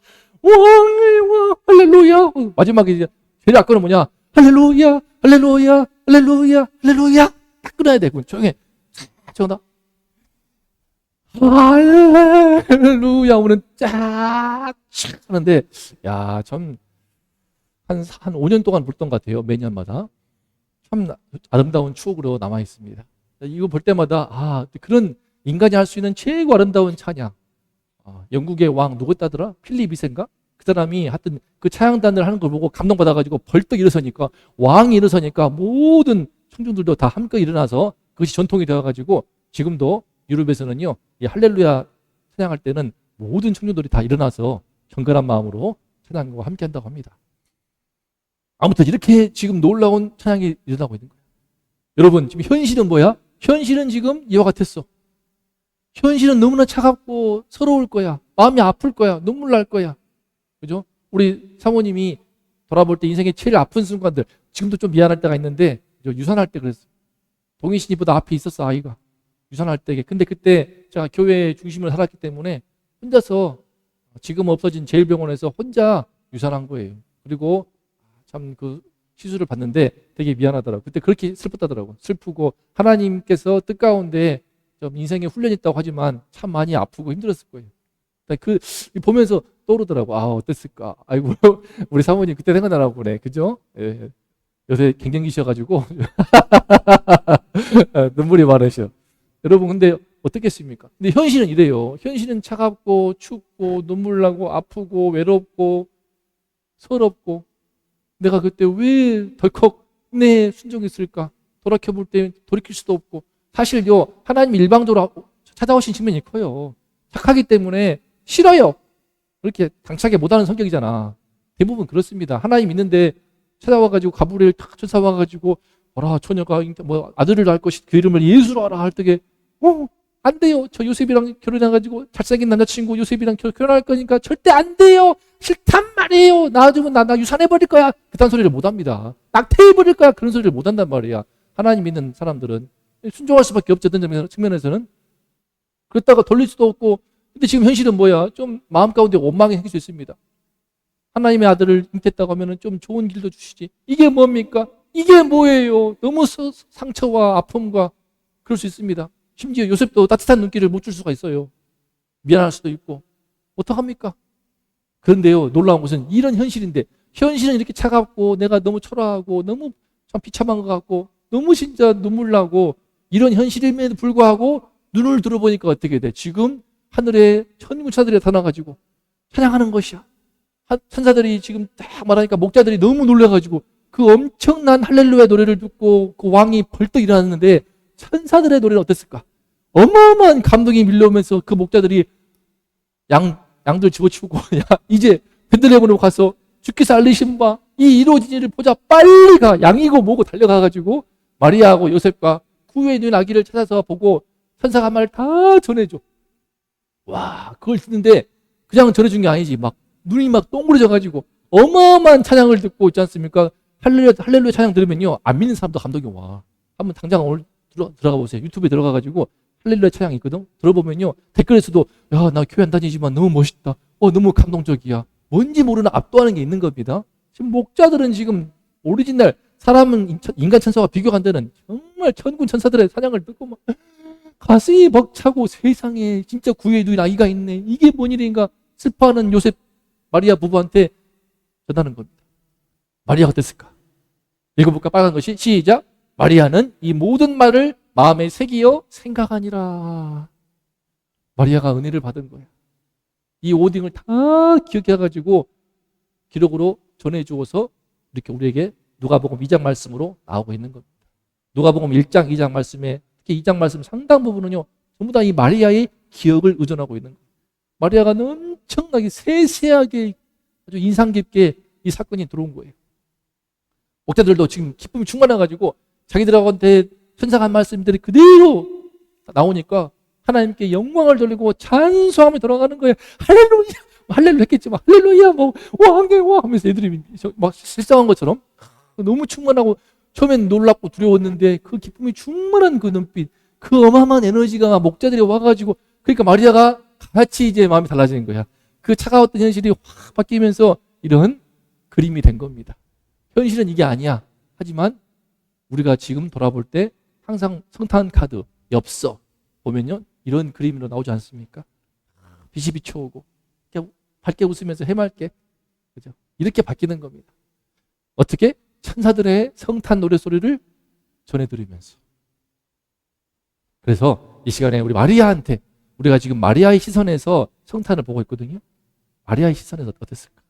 왕의 왕 할렐루야. 마지막에 이제 제일 아까는 뭐냐 할렐루야 할렐루야 할렐루야 할렐루야 딱 끊어야 돼. 그건 조용해. 저나 할렐루야 오는 쫙 하는데 참 한 5년 동안 불던 것 같아요. 매년마다 참 아름다운 추억으로 남아 있습니다. 이거 볼 때마다 그런 인간이 할 수 있는 최고 아름다운 찬양. 영국의 왕 누구였다더라? 필립 2세인가? 그 사람이 하여튼 그 찬양단을 하는 걸 보고 감동받아가지고 벌떡 일어서니까 왕이 일어서니까 모든 청중들도 다 함께 일어나서 그것이 전통이 되어가지고 지금도 유럽에서는요 이 할렐루야 찬양할 때는 모든 청중들이 다 일어나서 경건한 마음으로 찬양과 함께 한다고 합니다. 아무튼 이렇게 지금 놀라운 찬양이 일어나고 있는 거예요. 여러분 지금 현실은 뭐야? 현실은 지금 이와 같았어. 현실은 너무나 차갑고 서러울 거야. 마음이 아플 거야. 눈물 날 거야. 그죠? 우리 사모님이 돌아볼 때 인생의 제일 아픈 순간들, 지금도 좀 미안할 때가 있는데 유산할 때 그랬어요. 동희신이보다 앞에 있었어 아이가. 유산할 때. 근데 그때 제가 교회 중심을 살았기 때문에 혼자서 지금 없어진 제일병원에서 혼자 유산한 거예요. 그리고 참 그 시술을 받는데 되게 미안하더라고요. 그때 그렇게 슬펐다더라고요. 슬프고 하나님께서 뜻가운데 좀 인생에 훈련이 있다고 하지만 참 많이 아프고 힘들었을 거예요. 그 보면서 떠오르더라고. 어땠을까? 아이고 우리 사모님 그때 생각나라고 그래. 그죠? 예. 요새 갱년기셔가지고 눈물이 많으셔. 여러분 근데 어떻겠습니까? 근데 현실은 이래요. 현실은 차갑고 춥고 눈물 나고 아프고 외롭고 서럽고 내가 그때 왜 덜컥 내 순종했을까? 돌이켜볼 때 돌이킬 수도 없고 사실요 하나님 일방적으로 찾아오신 측면이 커요. 착하기 때문에 싫어요. 그렇게 당차게 못하는 성격이잖아. 대부분 그렇습니다. 하나님 있는데 찾아와가지고 가브리엘 탁 천사 와가지고 처녀가 뭐 아들을 낳을 것이 그 이름을 예수로 하라 할 때에 안 돼요. 저 요셉이랑 결혼해가지고 잘생긴 남자친구 요셉이랑 결혼할 거니까 절대 안 돼요. 싫단 말이에요. 낳아주면 나 유산해버릴 거야. 그딴 소리를 못합니다. 낙태해버릴 거야. 그런 소리를 못한단 말이야. 하나님 믿는 사람들은 순종할 수밖에 없죠. 어떤 측면에서는. 그랬다가 돌릴 수도 없고. 근데 지금 현실은 뭐야? 좀 마음 가운데 원망이 생길 수 있습니다. 하나님의 아들을 잉태했다고 하면 좀 좋은 길도 주시지. 이게 뭡니까? 이게 뭐예요? 너무 상처와 아픔과 그럴 수 있습니다. 심지어 요셉도 따뜻한 눈길을 못 줄 수가 있어요. 미안할 수도 있고. 어떡합니까? 그런데요, 놀라운 것은 이런 현실인데, 현실은 이렇게 차갑고, 내가 너무 초라하고, 너무 참 비참한 것 같고, 너무 진짜 눈물 나고, 이런 현실임에도 불구하고, 눈을 들어보니까 어떻게 돼? 지금 하늘에 천군천사들이 나타나가지고 찬양하는 것이야. 천사들이 지금 딱 말하니까 목자들이 너무 놀라가지고 그 엄청난 할렐루야 노래를 듣고 그 왕이 벌떡 일어났는데 천사들의 노래는 어땠을까? 어마어마한 감동이 밀려오면서 그 목자들이 양들 집어치우고 야 이제 베들레헴으로 가서 주께서 알리신 바 이 이루어진 일을 보자 빨리 가 양이고 뭐고 달려가가지고 마리아하고 요셉과 구유에 있는 아기를 찾아서 보고 천사가 한 말을 다 전해줘. 와 그걸 듣는데 그냥 전해준 게 아니지 막 눈이 막 동그래져가지고 어마어마한 찬양을 듣고 있지 않습니까? 할렐루야 찬양 들으면요 안 믿는 사람도 감동이 와. 한번 당장 오늘 들어가 보세요. 유튜브에 들어가가지고 할렐루야 찬양이 있거든. 들어보면요 댓글에서도 야 나 교회 안 다니지만 너무 멋있다. 너무 감동적이야. 뭔지 모르는 압도하는 게 있는 겁니다. 지금 목자들은 지금 오리지널 사람은 인간 천사와 비교가 안 되는 정말 천군 천사들의 찬양을 듣고 막 가슴이 벅차고 세상에 진짜 구유에 누인 아기가 있네. 이게 뭔 일인가 슬퍼하는 요셉 마리아 부부한테 전하는 겁니다. 마리아가 어땠을까? 읽어볼까? 빨간 것이 시작. 마리아는 이 모든 말을 마음에 새기어 생각하니라. 마리아가 은혜를 받은 거야. 이 오딩을 다 기억해가지고 기록으로 전해주어서 이렇게 우리에게 누가복음 2장 말씀으로 나오고 있는 겁니다. 누가복음 1장, 2장 말씀에 특히 2장 말씀 상당 부분은요 전부 다 이 마리아의 기억을 의존하고 있는 거예요. 마리아가 엄청나게 세세하게 아주 인상 깊게 이 사건이 들어온 거예요. 목자들도 지금 기쁨이 충만해가지고 자기들한테 천사가 한 말씀들이 그대로 나오니까 하나님께 영광을 돌리고 찬송하며 돌아가는 거예요. 할렐루야, 할렐루야 했겠지만 할렐루야 뭐 왕의 하면서 애들이 막 실성한 것처럼 너무 충만하고 처음엔 놀랍고 두려웠는데 그 기쁨이 충만한 그 눈빛, 그 어마어마한 에너지가 목자들이 와가지고 그러니까 마리아가 같이 이제 마음이 달라지는 거야. 그 차가웠던 현실이 확 바뀌면서 이런 그림이 된 겁니다. 현실은 이게 아니야. 하지만 우리가 지금 돌아볼 때 항상 성탄 카드, 엽서 보면요 이런 그림으로 나오지 않습니까? 빛이 비춰오고 밝게 웃으면서 해맑게 그죠? 이렇게 바뀌는 겁니다. 어떻게? 천사들의 성탄 노래소리를 전해드리면서. 그래서 이 시간에 우리 마리아한테 우리가 지금 마리아의 시선에서 성탄을 보고 있거든요. 마리아의 시선에서 어땠을까?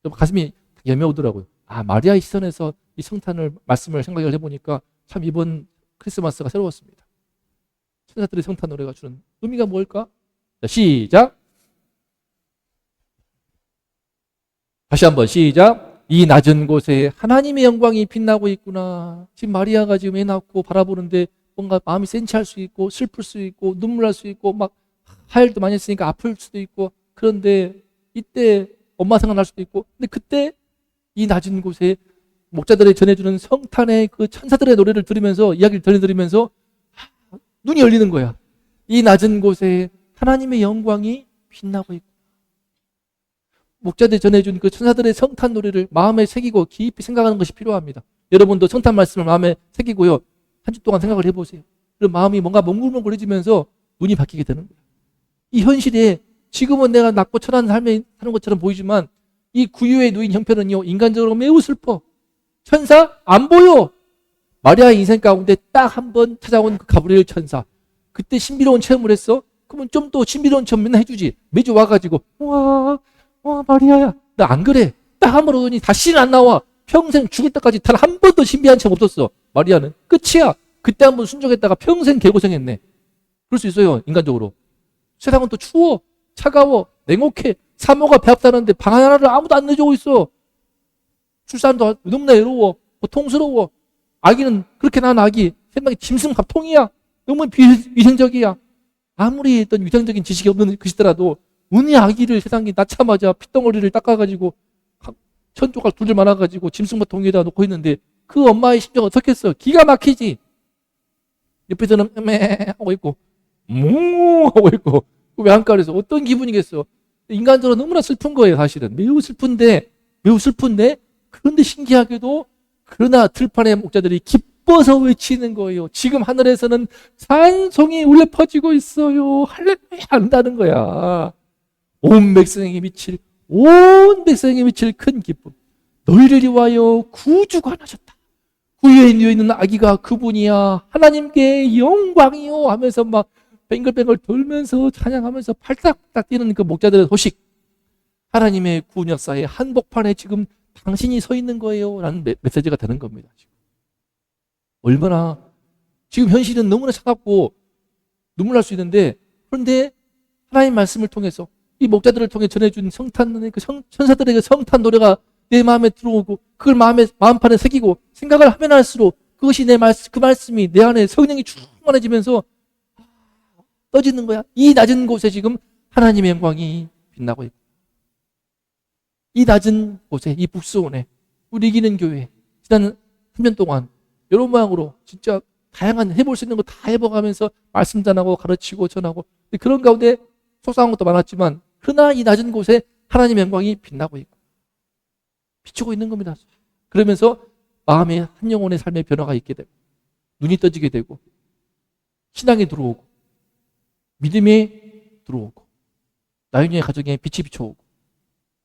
좀 가슴이 여며오더라고요. 마리아의 시선에서 이 성탄을 말씀을 생각을 해보니까 참 이번 크리스마스가 새로웠습니다. 천사들의 성탄 노래가 주는 의미가 뭘까? 자, 시작. 다시 한번 시작. 이 낮은 곳에 하나님의 영광이 빛나고 있구나. 지금 마리아가 지금 애 낳고 바라보는데 뭔가 마음이 센치할 수 있고 슬플 수 있고 눈물 날 수 있고 막 하혈도 많이 했으니까 아플 수도 있고 그런데 이때 엄마 생각날 수도 있고 근데 그때 이 낮은 곳에 목자들이 전해주는 성탄의 그 천사들의 노래를 들으면서 이야기를 전해드리면서 눈이 열리는 거야. 이 낮은 곳에 하나님의 영광이 빛나고 있고 목자들이 전해준 그 천사들의 성탄 노래를 마음에 새기고 깊이 생각하는 것이 필요합니다. 여러분도 성탄 말씀을 마음에 새기고요. 한 주 동안 생각을 해보세요. 그럼 마음이 뭔가 몽글몽글해지면서 눈이 바뀌게 되는 거예요. 이 현실에 지금은 내가 낮고 천한 삶에 사는 것처럼 보이지만 이 구유에 누인 형편은요. 인간적으로 매우 슬퍼. 천사 안 보여. 마리아의 인생 가운데 딱 한 번 찾아온 그 가브리엘 천사. 그때 신비로운 체험을 했어. 그러면 좀 더 신비로운 체험 맨날 해주지. 매주 와가지고 와 마리아야. 나 안 그래. 딱 한 번 오더니 다시는 안 나와. 평생 죽을 때까지 단 한 번도 신비한 체험 없었어. 마리아는 끝이야. 그때 한 번 순종했다가 평생 개고생했네. 그럴 수 있어요. 인간적으로. 세상은 또 추워. 차가워. 냉혹해. 사모가 배 아프다는데 방 하나를 아무도 안 내주고 있어. 출산도 너무나 외로워. 고통스러워. 아기는 그렇게 낳은 아기 생각이 짐승 밥통이야. 너무 비위생적이야. 아무리 어떤 위생적인 지식이 없는 것이더라도 은희 아기를 세상에 낳자마자 핏덩어리를 닦아가지고 천조각 둘들 많아가지고 짐승 밥통에다 놓고 있는데 그 엄마의 심정은 어떻겠어? 기가 막히지. 옆에서는 매 하고 있고 무 하고 있고 그 외양간에서 어떤 기분이겠어? 인간적으로 너무나 슬픈 거예요. 사실은 매우 슬픈데 그런데 신기하게도 그러나 들판의 목자들이 기뻐서 외치는 거예요. 지금 하늘에서는 찬송이 울려 퍼지고 있어요. 할렐루야 한다는 거야. 온 백성에게 미칠 큰 기쁨. 너희를 위하여 구주가 나셨다. 구유에 누워 있는 아기가 그분이야. 하나님께 영광이요 하면서 막 뱅글뱅글 돌면서 찬양하면서 팔딱팔딱 뛰는 그 목자들의 소식, 하나님의 구원 역사의 한복판에 지금 당신이 서 있는 거예요 라는 메시지가 되는 겁니다. 지금. 얼마나 지금 현실은 너무나 차갑고 눈물 날 수 있는데, 그런데 하나님 말씀을 통해서 이 목자들을 통해 전해준 성탄, 그 천사들에게 성탄 노래가 내 마음에 들어오고 그걸 마음판에 새기고 생각을 하면 할수록 그것이 그 말씀이 내 안에 성령이 충만해지면서 떠지는 거야. 이 낮은 곳에 지금 하나님의 영광이 빛나고 있고, 이 낮은 곳에, 이 북수원에, 우리 이기는 교회 지난 3년 동안 여러 모양으로 진짜 다양한 해볼 수 있는 거 다 해봐가면서 말씀 전하고 가르치고 전하고, 그런 가운데 속상한 것도 많았지만 그러나 이 낮은 곳에 하나님의 영광이 빛나고 있고 비추고 있는 겁니다. 그러면서 마음에 한 영혼의 삶의 변화가 있게 되고, 눈이 떠지게 되고, 신앙이 들어오고, 믿음이 들어오고, 나윤이의 가정에 빛이 비춰오고,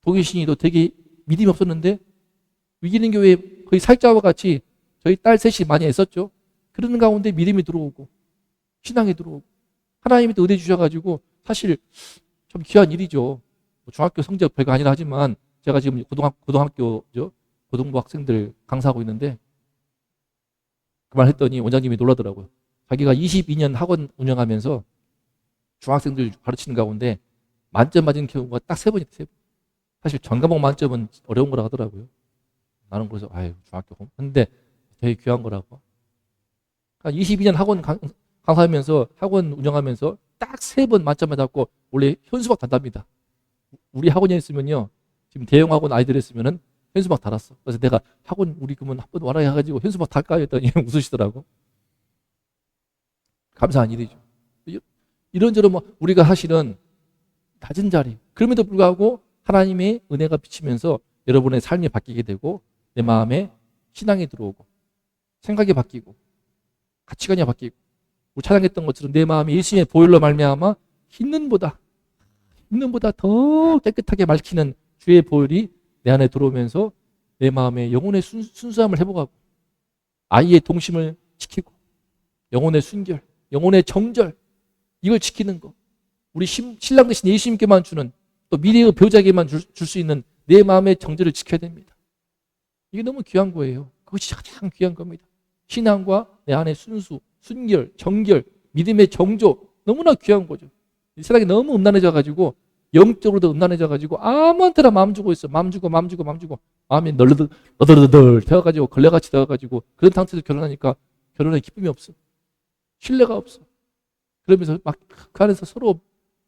동일신이도 되게 믿음이 없었는데 위기는 교회 거의 살자와 같이 저희 딸 셋이 많이 애썼죠. 그러는 가운데 믿음이 들어오고, 신앙이 들어오고, 하나님이 또 은혜 주셔가지고, 사실 참 귀한 일이죠. 중학교 성적 별거 아니라 하지만 제가 지금 고등학교죠. 고등부 학생들 강사하고 있는데 그 말 했더니 원장님이 놀라더라고요. 자기가 22년 학원 운영하면서 중학생들 가르치는 가운데 만점 맞은 경우가 딱 3번이 세 번. 사실 전과목 만점은 어려운 거라 하더라고요. 나는 그래서 아유 중학교 근데 되게 귀한 거라고. 그러니까 22년 학원 강사하면서 학원 운영하면서 딱 3번 만점 맞았고, 원래 현수막 단답니다. 우리 학원에 있으면요, 지금 대형 학원 아이들 했으면은 현수막 달았어. 그래서 내가 학원 우리 그러면 한번 와라 해가지고 현수막 달까 했더니 웃으시더라고. 감사한 일이죠. 이런저런 우리가 사실은 낮은 자리, 그럼에도 불구하고 하나님의 은혜가 비치면서 여러분의 삶이 바뀌게 되고, 내 마음에 신앙이 들어오고, 생각이 바뀌고, 가치관이 바뀌고, 우리 찬양했던 것처럼 내 마음이 예수님의 보혈로 말미암아 흰눈보다 더 깨끗하게 맑히는 주의 보혈이 내 안에 들어오면서 내 마음에 영혼의 순수함을 회복하고, 아이의 동심을 지키고, 영혼의 순결, 영혼의 정절, 이걸 지키는 거, 우리 신랑 대신 예수님께만 주는, 또 미래의 배우자에게만 줄 수 있는 내 마음의 정절을 지켜야 됩니다. 이게 너무 귀한 거예요. 그것이 가장 귀한 겁니다. 신앙과 내 안의 순수, 순결, 정결, 믿음의 정조, 너무나 귀한 거죠. 이 세상이 너무 음란해져가지고, 영적으로도 음란해져가지고 아무한테나 마음 주고 있어. 마음이 너덜너덜 되어가지고 걸레같이 되어가지고, 그런 상태에서 결혼하니까 결혼에 기쁨이 없어. 신뢰가 없어. 그러면서 막 그 안에서 서로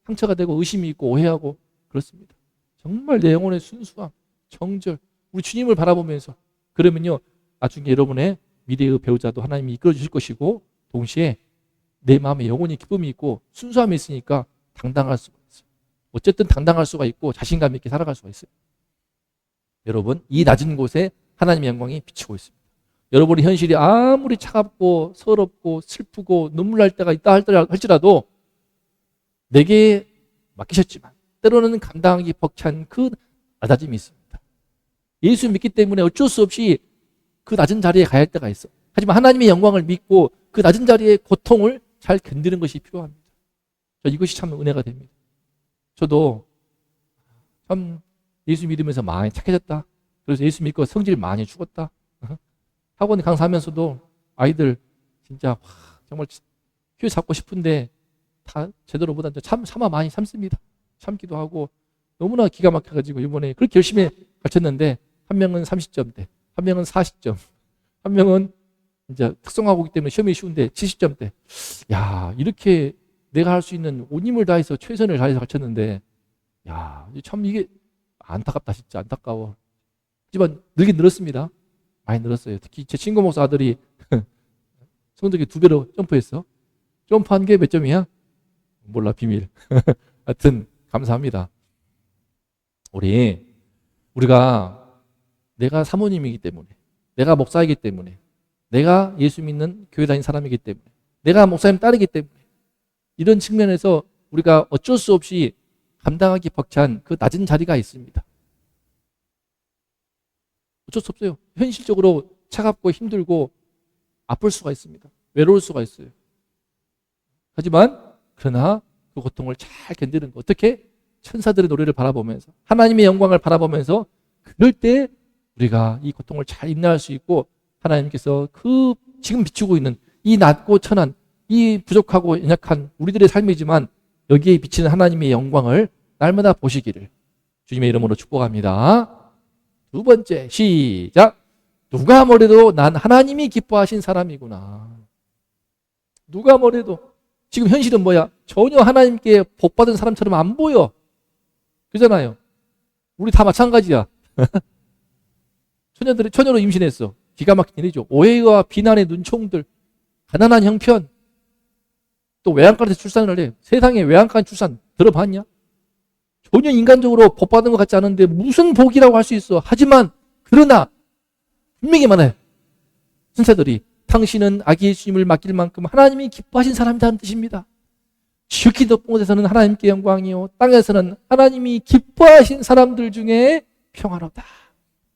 상처가 되고 의심이 있고 오해하고 그렇습니다. 정말 내 영혼의 순수함, 정절, 우리 주님을 바라보면서, 그러면요 나중에 여러분의 미래의 배우자도 하나님이 이끌어 주실 것이고, 동시에 내 마음에 영혼이 기쁨이 있고 순수함이 있으니까 당당할 수가 있어요. 어쨌든 당당할 수가 있고 자신감 있게 살아갈 수가 있어요. 여러분, 이 낮은 곳에 하나님의 영광이 비치고 있습니다. 여러분의 현실이 아무리 차갑고 서럽고 슬프고 눈물 날 때가 있다 할지라도 내게 맡기셨지만 때로는 감당하기 벅찬 그 낮아짐이 있습니다. 예수 믿기 때문에 어쩔 수 없이 그 낮은 자리에 가야 할 때가 있어. 하지만 하나님의 영광을 믿고 그 낮은 자리의 고통을 잘 견디는 것이 필요합니다. 이것이 참 은혜가 됩니다. 저도 참 예수 믿으면서 많이 착해졌다. 그래서 예수 믿고 성질 많이 죽었다. 학원 강사하면서도 아이들 진짜 정말 교회 잡고 싶은데 다 제대로 못하는데 참아 많이 참습니다. 참기도 하고 너무나 기가 막혀가지고 이번에 그렇게 열심히 가르쳤는데, 한 명은 30점대, 한 명은 40점, 한 명은 이제 특성화고기 때문에 시험이 쉬운데 70점대. 야, 이렇게 내가 할 수 있는 온 힘을 다해서 최선을 다해서 가르쳤는데, 야, 참 이게 안타깝다. 진짜 안타까워. 하지만 늘긴 늘었습니다. 많이 늘었어요. 특히 제 친구 목사 아들이 성적이 2배로 점프했어. 점프한 게 몇 점이야? 몰라, 비밀. 하여튼 감사합니다. 우리가 내가 사모님이기 때문에, 내가 목사이기 때문에, 내가 예수 믿는 교회 다니는 사람이기 때문에, 내가 목사님 딸이기 때문에, 이런 측면에서 우리가 어쩔 수 없이 감당하기 벅찬 그 낮은 자리가 있습니다. 어쩔 수 없어요. 현실적으로 차갑고 힘들고 아플 수가 있습니다. 외로울 수가 있어요. 하지만 그러나 그 고통을 잘 견디는 거. 어떻게? 천사들의 노래를 바라보면서, 하나님의 영광을 바라보면서, 그럴 때 우리가 이 고통을 잘 인내할 수 있고, 하나님께서 그 지금 비추고 있는 이 낮고 천한, 이 부족하고 연약한 우리들의 삶이지만 여기에 비치는 하나님의 영광을 날마다 보시기를 주님의 이름으로 축복합니다. 두 번째, 시작. 누가 뭐래도 난 하나님이 기뻐하신 사람이구나. 누가 뭐래도. 지금 현실은 뭐야? 전혀 하나님께 복받은 사람처럼 안 보여. 그잖아요. 우리 다 마찬가지야. 처녀로 임신했어. 기가 막힌 일이죠. 오해와 비난의 눈총들, 가난한 형편, 또 외양간에서 출산을 해. 세상에 외양간 출산 들어봤냐? 전혀 인간적으로 복받은 것 같지 않은데 무슨 복이라고 할 수 있어. 하지만 그러나 분명히 말해. 선생들이 당신은 아기 예수님을 맡길 만큼 하나님이 기뻐하신 사람이라는 뜻입니다. 지극히 높은 곳에서는 하나님께 영광이요, 땅에서는 하나님이 기뻐하신 사람들 중에 평화롭다.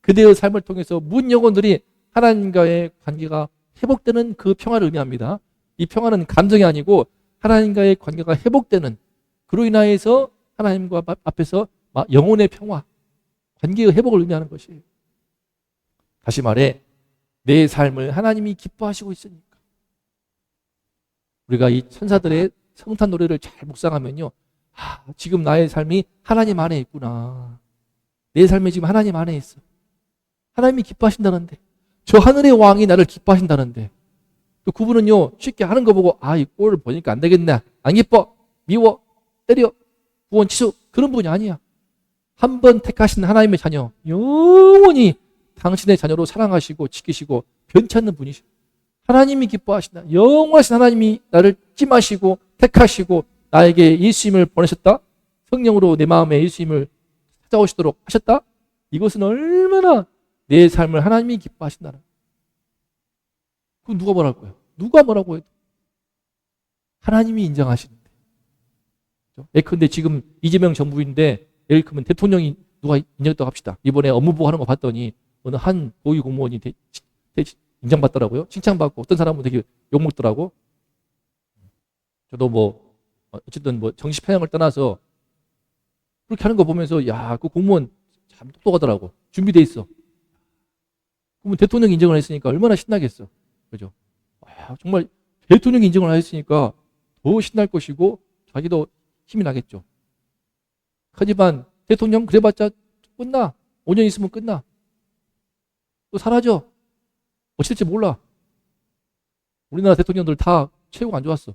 그대의 삶을 통해서 문 영혼들이 하나님과의 관계가 회복되는 그 평화를 의미합니다. 이 평화는 감정이 아니고 하나님과의 관계가 회복되는, 그로 인하여서 하나님과 앞에서 영혼의 평화, 관계의 회복을 의미하는 것이에요. 다시 말해, 내 삶을 하나님이 기뻐하시고 있으니까. 우리가 이 천사들의 성탄 노래를 잘 묵상하면요, 지금 나의 삶이 하나님 안에 있구나. 내 삶이 지금 하나님 안에 있어. 하나님이 기뻐하신다는데, 저 하늘의 왕이 나를 기뻐하신다는데, 또 그분은요, 쉽게 하는 거 보고 이 꼴을 보니까 안 되겠네, 안 기뻐, 미워, 때려, 구원 취소, 그런 분이 아니야. 한 번 택하신 하나님의 자녀, 영원히 당신의 자녀로 사랑하시고 지키시고 변치 않는 분이셔. 하나님이 기뻐하신다. 영원하신 하나님이 나를 찜하시고 택하시고 나에게 예수님을 보내셨다. 성령으로 내 마음에 예수님을 찾아오시도록 하셨다. 이것은 얼마나 내 삶을 하나님이 기뻐하신다는. 그럼 누가 뭐랄 거예요? 누가 뭐라고 해도 하나님이 인정하시는데. 예컨대 지금 이재명 정부인데, 예를 들면 대통령이 누가 인정했다고 합시다. 이번에 업무보고 하는 거 봤더니 어느 한 고위 공무원이 인정받더라고요. 칭찬받고 어떤 사람은 되게 욕먹더라고. 저도 뭐 어쨌든 뭐 정치 편향을 떠나서 그렇게 하는 거 보면서 그 공무원 참 똑똑하더라고. 준비돼 있어. 그러면 대통령이 인정을 했으니까 얼마나 신나겠어. 그죠? 정말 대통령이 인정을 했으니까 더 신날 것이고 자기도 힘이 나겠죠. 하지만 대통령 그래봤자 끝나. 5년 있으면 끝나. 또 사라져. 어찌 될지 몰라. 우리나라 대통령들 다 최고가 안 좋았어.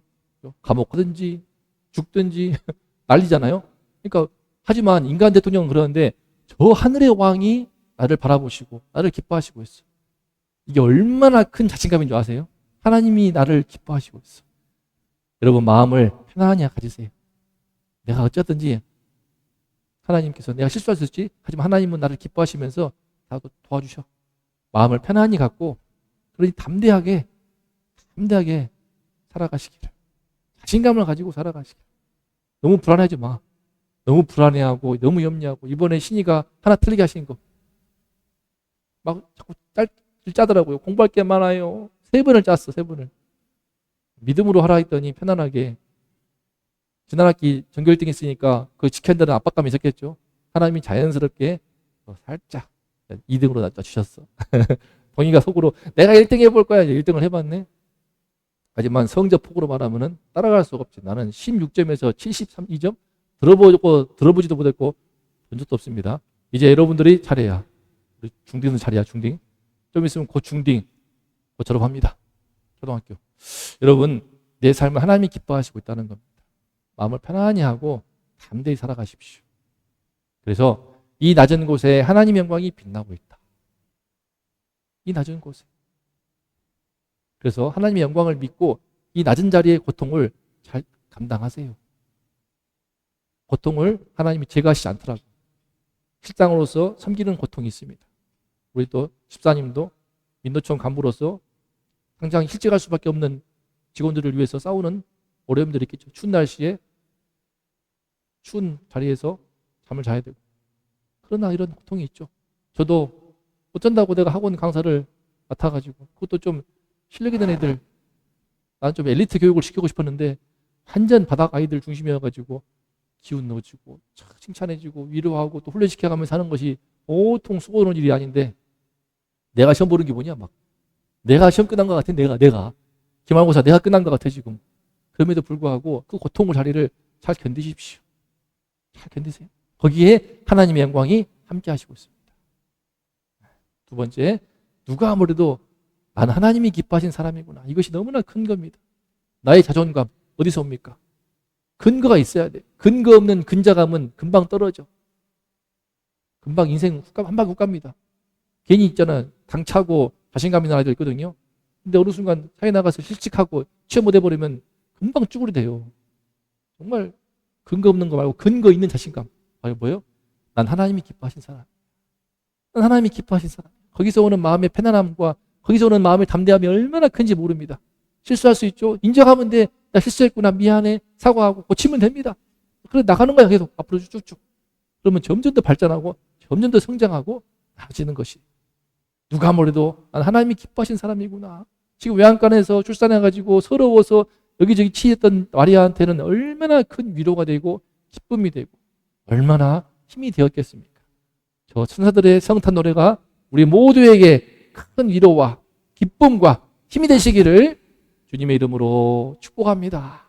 감옥 가든지 죽든지 난리잖아요. 그러니까 하지만 인간 대통령은 그러는데 저 하늘의 왕이 나를 바라보시고 나를 기뻐하시고 있어. 이게 얼마나 큰 자신감인 줄 아세요? 하나님이 나를 기뻐하시고 있어. 여러분 마음을 편안히 가지세요. 내가 어쨌든지 하나님께서 내가 실수할 수 있지, 하지만 하나님은 나를 기뻐하시면서 나도 도와주셔. 마음을 편안히 갖고 그러니 담대하게 살아가시기를, 자신감을 가지고 살아가시기를. 너무 불안해하지 마. 너무 불안해하고 너무 염려하고 이번에 신이가 하나 틀리게 하신 거 막 자꾸 짜더라고요. 공부할 게 많아요. 3번을 짰어. 3번을. 믿음으로 하라 했더니 편안하게. 지난 학기 전교 1등 했으니까 그거 지켜야 한다는 압박감이 있었겠죠. 하나님이 자연스럽게 살짝 2등으로 낮춰주셨어. 동희가 속으로 내가 1등 해볼 거야. 1등을 해봤네. 하지만 성적 폭으로 말하면 따라갈 수가 없지. 나는 16점에서 72점 들어보지도 못했고 본 적도 없습니다. 이제 여러분들이 차례야. 우리 중딩은 차례야. 중딩. 좀 있으면 곧 중딩, 곧 졸업합니다. 초등학교. 여러분 내 삶을 하나님이 기뻐하시고 있다는 겁니다. 마음을 편안히 하고 담대히 살아가십시오. 그래서 이 낮은 곳에 하나님의 영광이 빛나고 있다. 이 낮은 곳에. 그래서 하나님의 영광을 믿고 이 낮은 자리의 고통을 잘 감당하세요. 고통을 하나님이 제거하시지 않더라고요. 실장으로서 섬기는 고통이 있습니다. 우리 또 집사님도 민노총 간부로서 당장 실직할 수밖에 없는 직원들을 위해서 싸우는 어려움들이 있겠죠. 추운 날씨에 추운 자리에서 잠을 자야 되고. 그러나 이런 고통이 있죠. 저도 어쩐다고 내가 학원 강사를 맡아가지고 그것도 좀 실력 있는 애들, 나는 좀 엘리트 교육을 시키고 싶었는데 완전 바닥 아이들 중심이어가지고 기운 넣어주고 칭찬해주고 위로하고 또 훈련시켜가면서 하는 것이 보통 수고로운 일이 아닌데 내가 시험 보는 기분이야. 막 내가 시험 끝난 것 같아. 내가 기말고사 내가 끝난 것 같아 지금. 그럼에도 불구하고 그 고통을 자리를 잘 견디십시오. 잘 견디세요. 거기에 하나님의 영광이 함께 하시고 있습니다. 두 번째, 누가 아무래도 난 하나님이 기뻐하신 사람이구나. 이것이 너무나 큰 겁니다. 나의 자존감 어디서 옵니까? 근거가 있어야 돼. 근거 없는 근자감은 금방 떨어져. 금방 인생 한방 훅 갑니다. 괜히 있잖아. 당차고 자신감 있는 아이들 있거든요. 근데 어느 순간 사회 나가서 실직하고 취업 못 해버리면 금방 쭈그리 돼요. 정말 근거 없는 거 말고 근거 있는 자신감. 뭐예요? 난 하나님이 기뻐하신 사람. 난 하나님이 기뻐하신 사람. 거기서 오는 마음의 편안함과 거기서 오는 마음의 담대함이 얼마나 큰지 모릅니다. 실수할 수 있죠. 인정하면 돼. 나 실수했구나. 미안해. 사과하고 고치면 됩니다. 그래 나가는 거야. 계속 앞으로 쭉쭉. 그러면 점점 더 발전하고 점점 더 성장하고 나아지는 것이. 누가 뭐래도 난 하나님이 기뻐하신 사람이구나. 지금 외양간에서 출산해가지고 서러워서 여기저기 치였던 마리아한테는 얼마나 큰 위로가 되고 기쁨이 되고 얼마나 힘이 되었겠습니까? 저 천사들의 성탄 노래가 우리 모두에게 큰 위로와 기쁨과 힘이 되시기를 주님의 이름으로 축복합니다.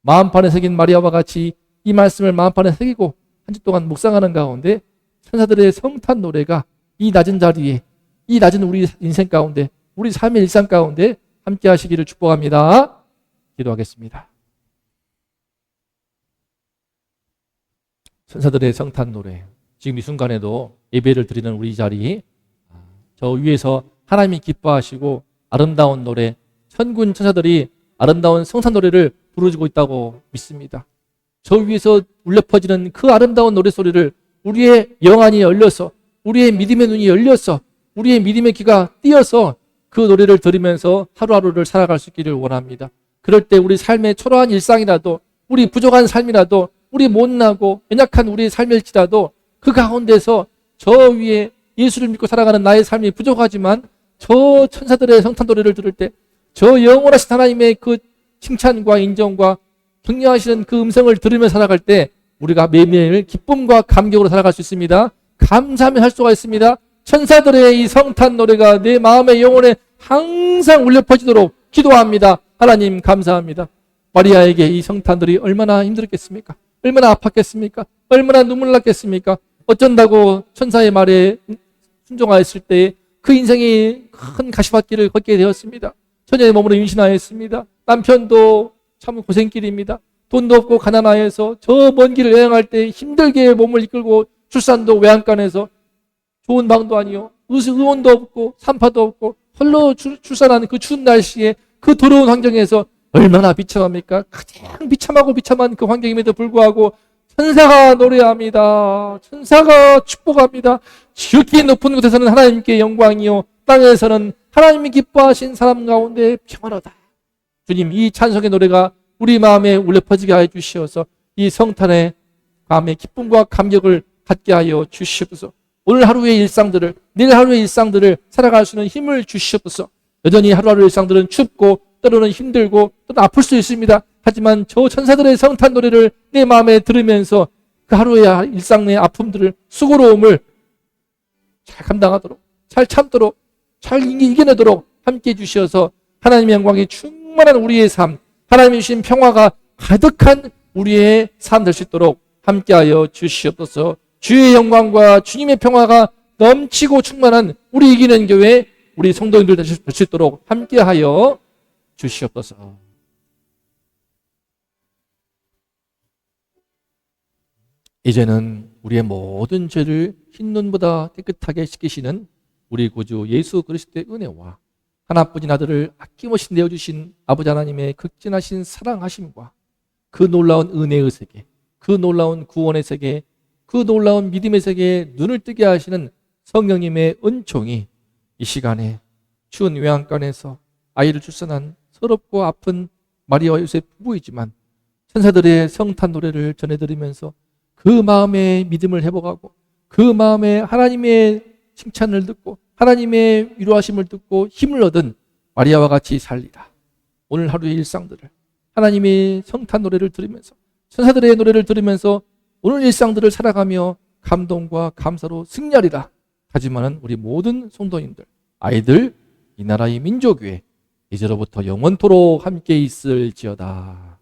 마음판에 새긴 마리아와 같이 이 말씀을 마음판에 새기고 한 주 동안 묵상하는 가운데 천사들의 성탄 노래가 이 낮은 자리에 이 낮은 우리 인생 가운데 우리 삶의 일상 가운데 함께 하시기를 축복합니다. 기도하겠습니다. 천사들의 성탄 노래 지금 이 순간에도 예배를 드리는 우리 자리 저 위에서 하나님이 기뻐하시고 아름다운 노래 천군 천사들이 아름다운 성탄 노래를 부르고 있다고 믿습니다. 저 위에서 울려 퍼지는 그 아름다운 노래소리를 우리의 영안이 열려서 우리의 믿음의 눈이 열려서 우리의 믿음의 귀가 띄어서 그 노래를 들으면서 하루하루를 살아갈 수 있기를 원합니다. 그럴 때 우리 삶의 초라한 일상이라도 우리 부족한 삶이라도 우리 못나고 연약한 우리의 삶일지라도 그 가운데서 저 위에 예수를 믿고 살아가는 나의 삶이 부족하지만 저 천사들의 성탄 노래를 들을 때 저 영원하신 하나님의 그 칭찬과 인정과 격려하시는 그 음성을 들으며 살아갈 때 우리가 매일매일 기쁨과 감격으로 살아갈 수 있습니다. 감사하며 할 수가 있습니다. 천사들의 이 성탄 노래가 내 마음의 영혼에 항상 울려 퍼지도록 기도합니다. 하나님 감사합니다. 마리아에게 이 성탄들이 얼마나 힘들었겠습니까? 얼마나 아팠겠습니까? 얼마나 눈물 났겠습니까? 어쩐다고 천사의 말에 순종하였을 때 그 인생이 큰 가시밭길을 걷게 되었습니다. 처녀의 몸으로 임신하였습니다. 남편도 참 고생길입니다. 돈도 없고 가난하여서 저 먼 길을 여행할 때 힘들게 몸을 이끌고 출산도 외양간에서 좋은 방도 아니요 의원도 없고 산파도 없고 홀로 출산하는 그 추운 날씨에 그 더러운 환경에서 얼마나 비참합니까? 가장 비참하고 비참한 그 환경임에도 불구하고 천사가 노래합니다. 천사가 축복합니다. 지극히 높은 곳에서는 하나님께 영광이요 땅에서는 하나님이 기뻐하신 사람 가운데 평안하다. 주님 이 찬송의 노래가 우리 마음에 울려 퍼지게 하여 주시어서 이 성탄의 마음의 기쁨과 감격을 갖게 하여 주시옵소서. 오늘 하루의 일상들을 내일 하루의 일상들을 살아갈 수 있는 힘을 주시옵소서. 여전히 하루하루 일상들은 춥고 때로는 힘들고 또는 아플 수 있습니다. 하지만 저 천사들의 성탄 노래를 내 마음에 들으면서 그 하루의 일상의 아픔들을 수고로움을 잘 감당하도록 잘 참도록 잘 이겨내도록 함께해 주셔서 하나님의 영광이 충만한 우리의 삶 하나님이 주신 평화가 가득한 우리의 삶 될 수 있도록 함께하여 주시옵소서. 주의 영광과 주님의 평화가 넘치고 충만한 우리 이기는 교회 우리 성도님들 될 수 있도록 함께하여 주시옵소서. 이제는 우리의 모든 죄를 흰눈보다 깨끗하게 씻기시는 우리 구주 예수 그리스도의 은혜와 하나뿐인 아들을 아낌없이 내어주신 아버지 하나님의 극진하신 사랑하심과 그 놀라운 은혜의 세계, 그 놀라운 구원의 세계, 그 놀라운 믿음의 세계에 눈을 뜨게 하시는 성령님의 은총이 이 시간에 추운 외양간에서 아이를 출산한 서럽고 아픈 마리아와 요셉 부부이지만 천사들의 성탄 노래를 전해드리면서 그 마음의 믿음을 회복하고 그 마음에 하나님의 칭찬을 듣고 하나님의 위로하심을 듣고 힘을 얻은 마리아와 같이 살리라. 오늘 하루의 일상들을 하나님의 성탄 노래를 들으면서 천사들의 노래를 들으면서 오늘 일상들을 살아가며 감동과 감사로 승리하리라. 하지만은 우리 모든 성도님들, 아이들, 이 나라의 민족위에 이제로부터 영원토록 함께 있을지어다.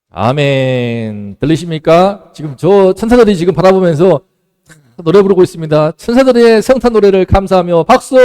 아멘. 들리십니까? 지금 저 천사들이 지금 바라보면서 노래 부르고 있습니다. 천사들의 성탄 노래를 감사하며 박수!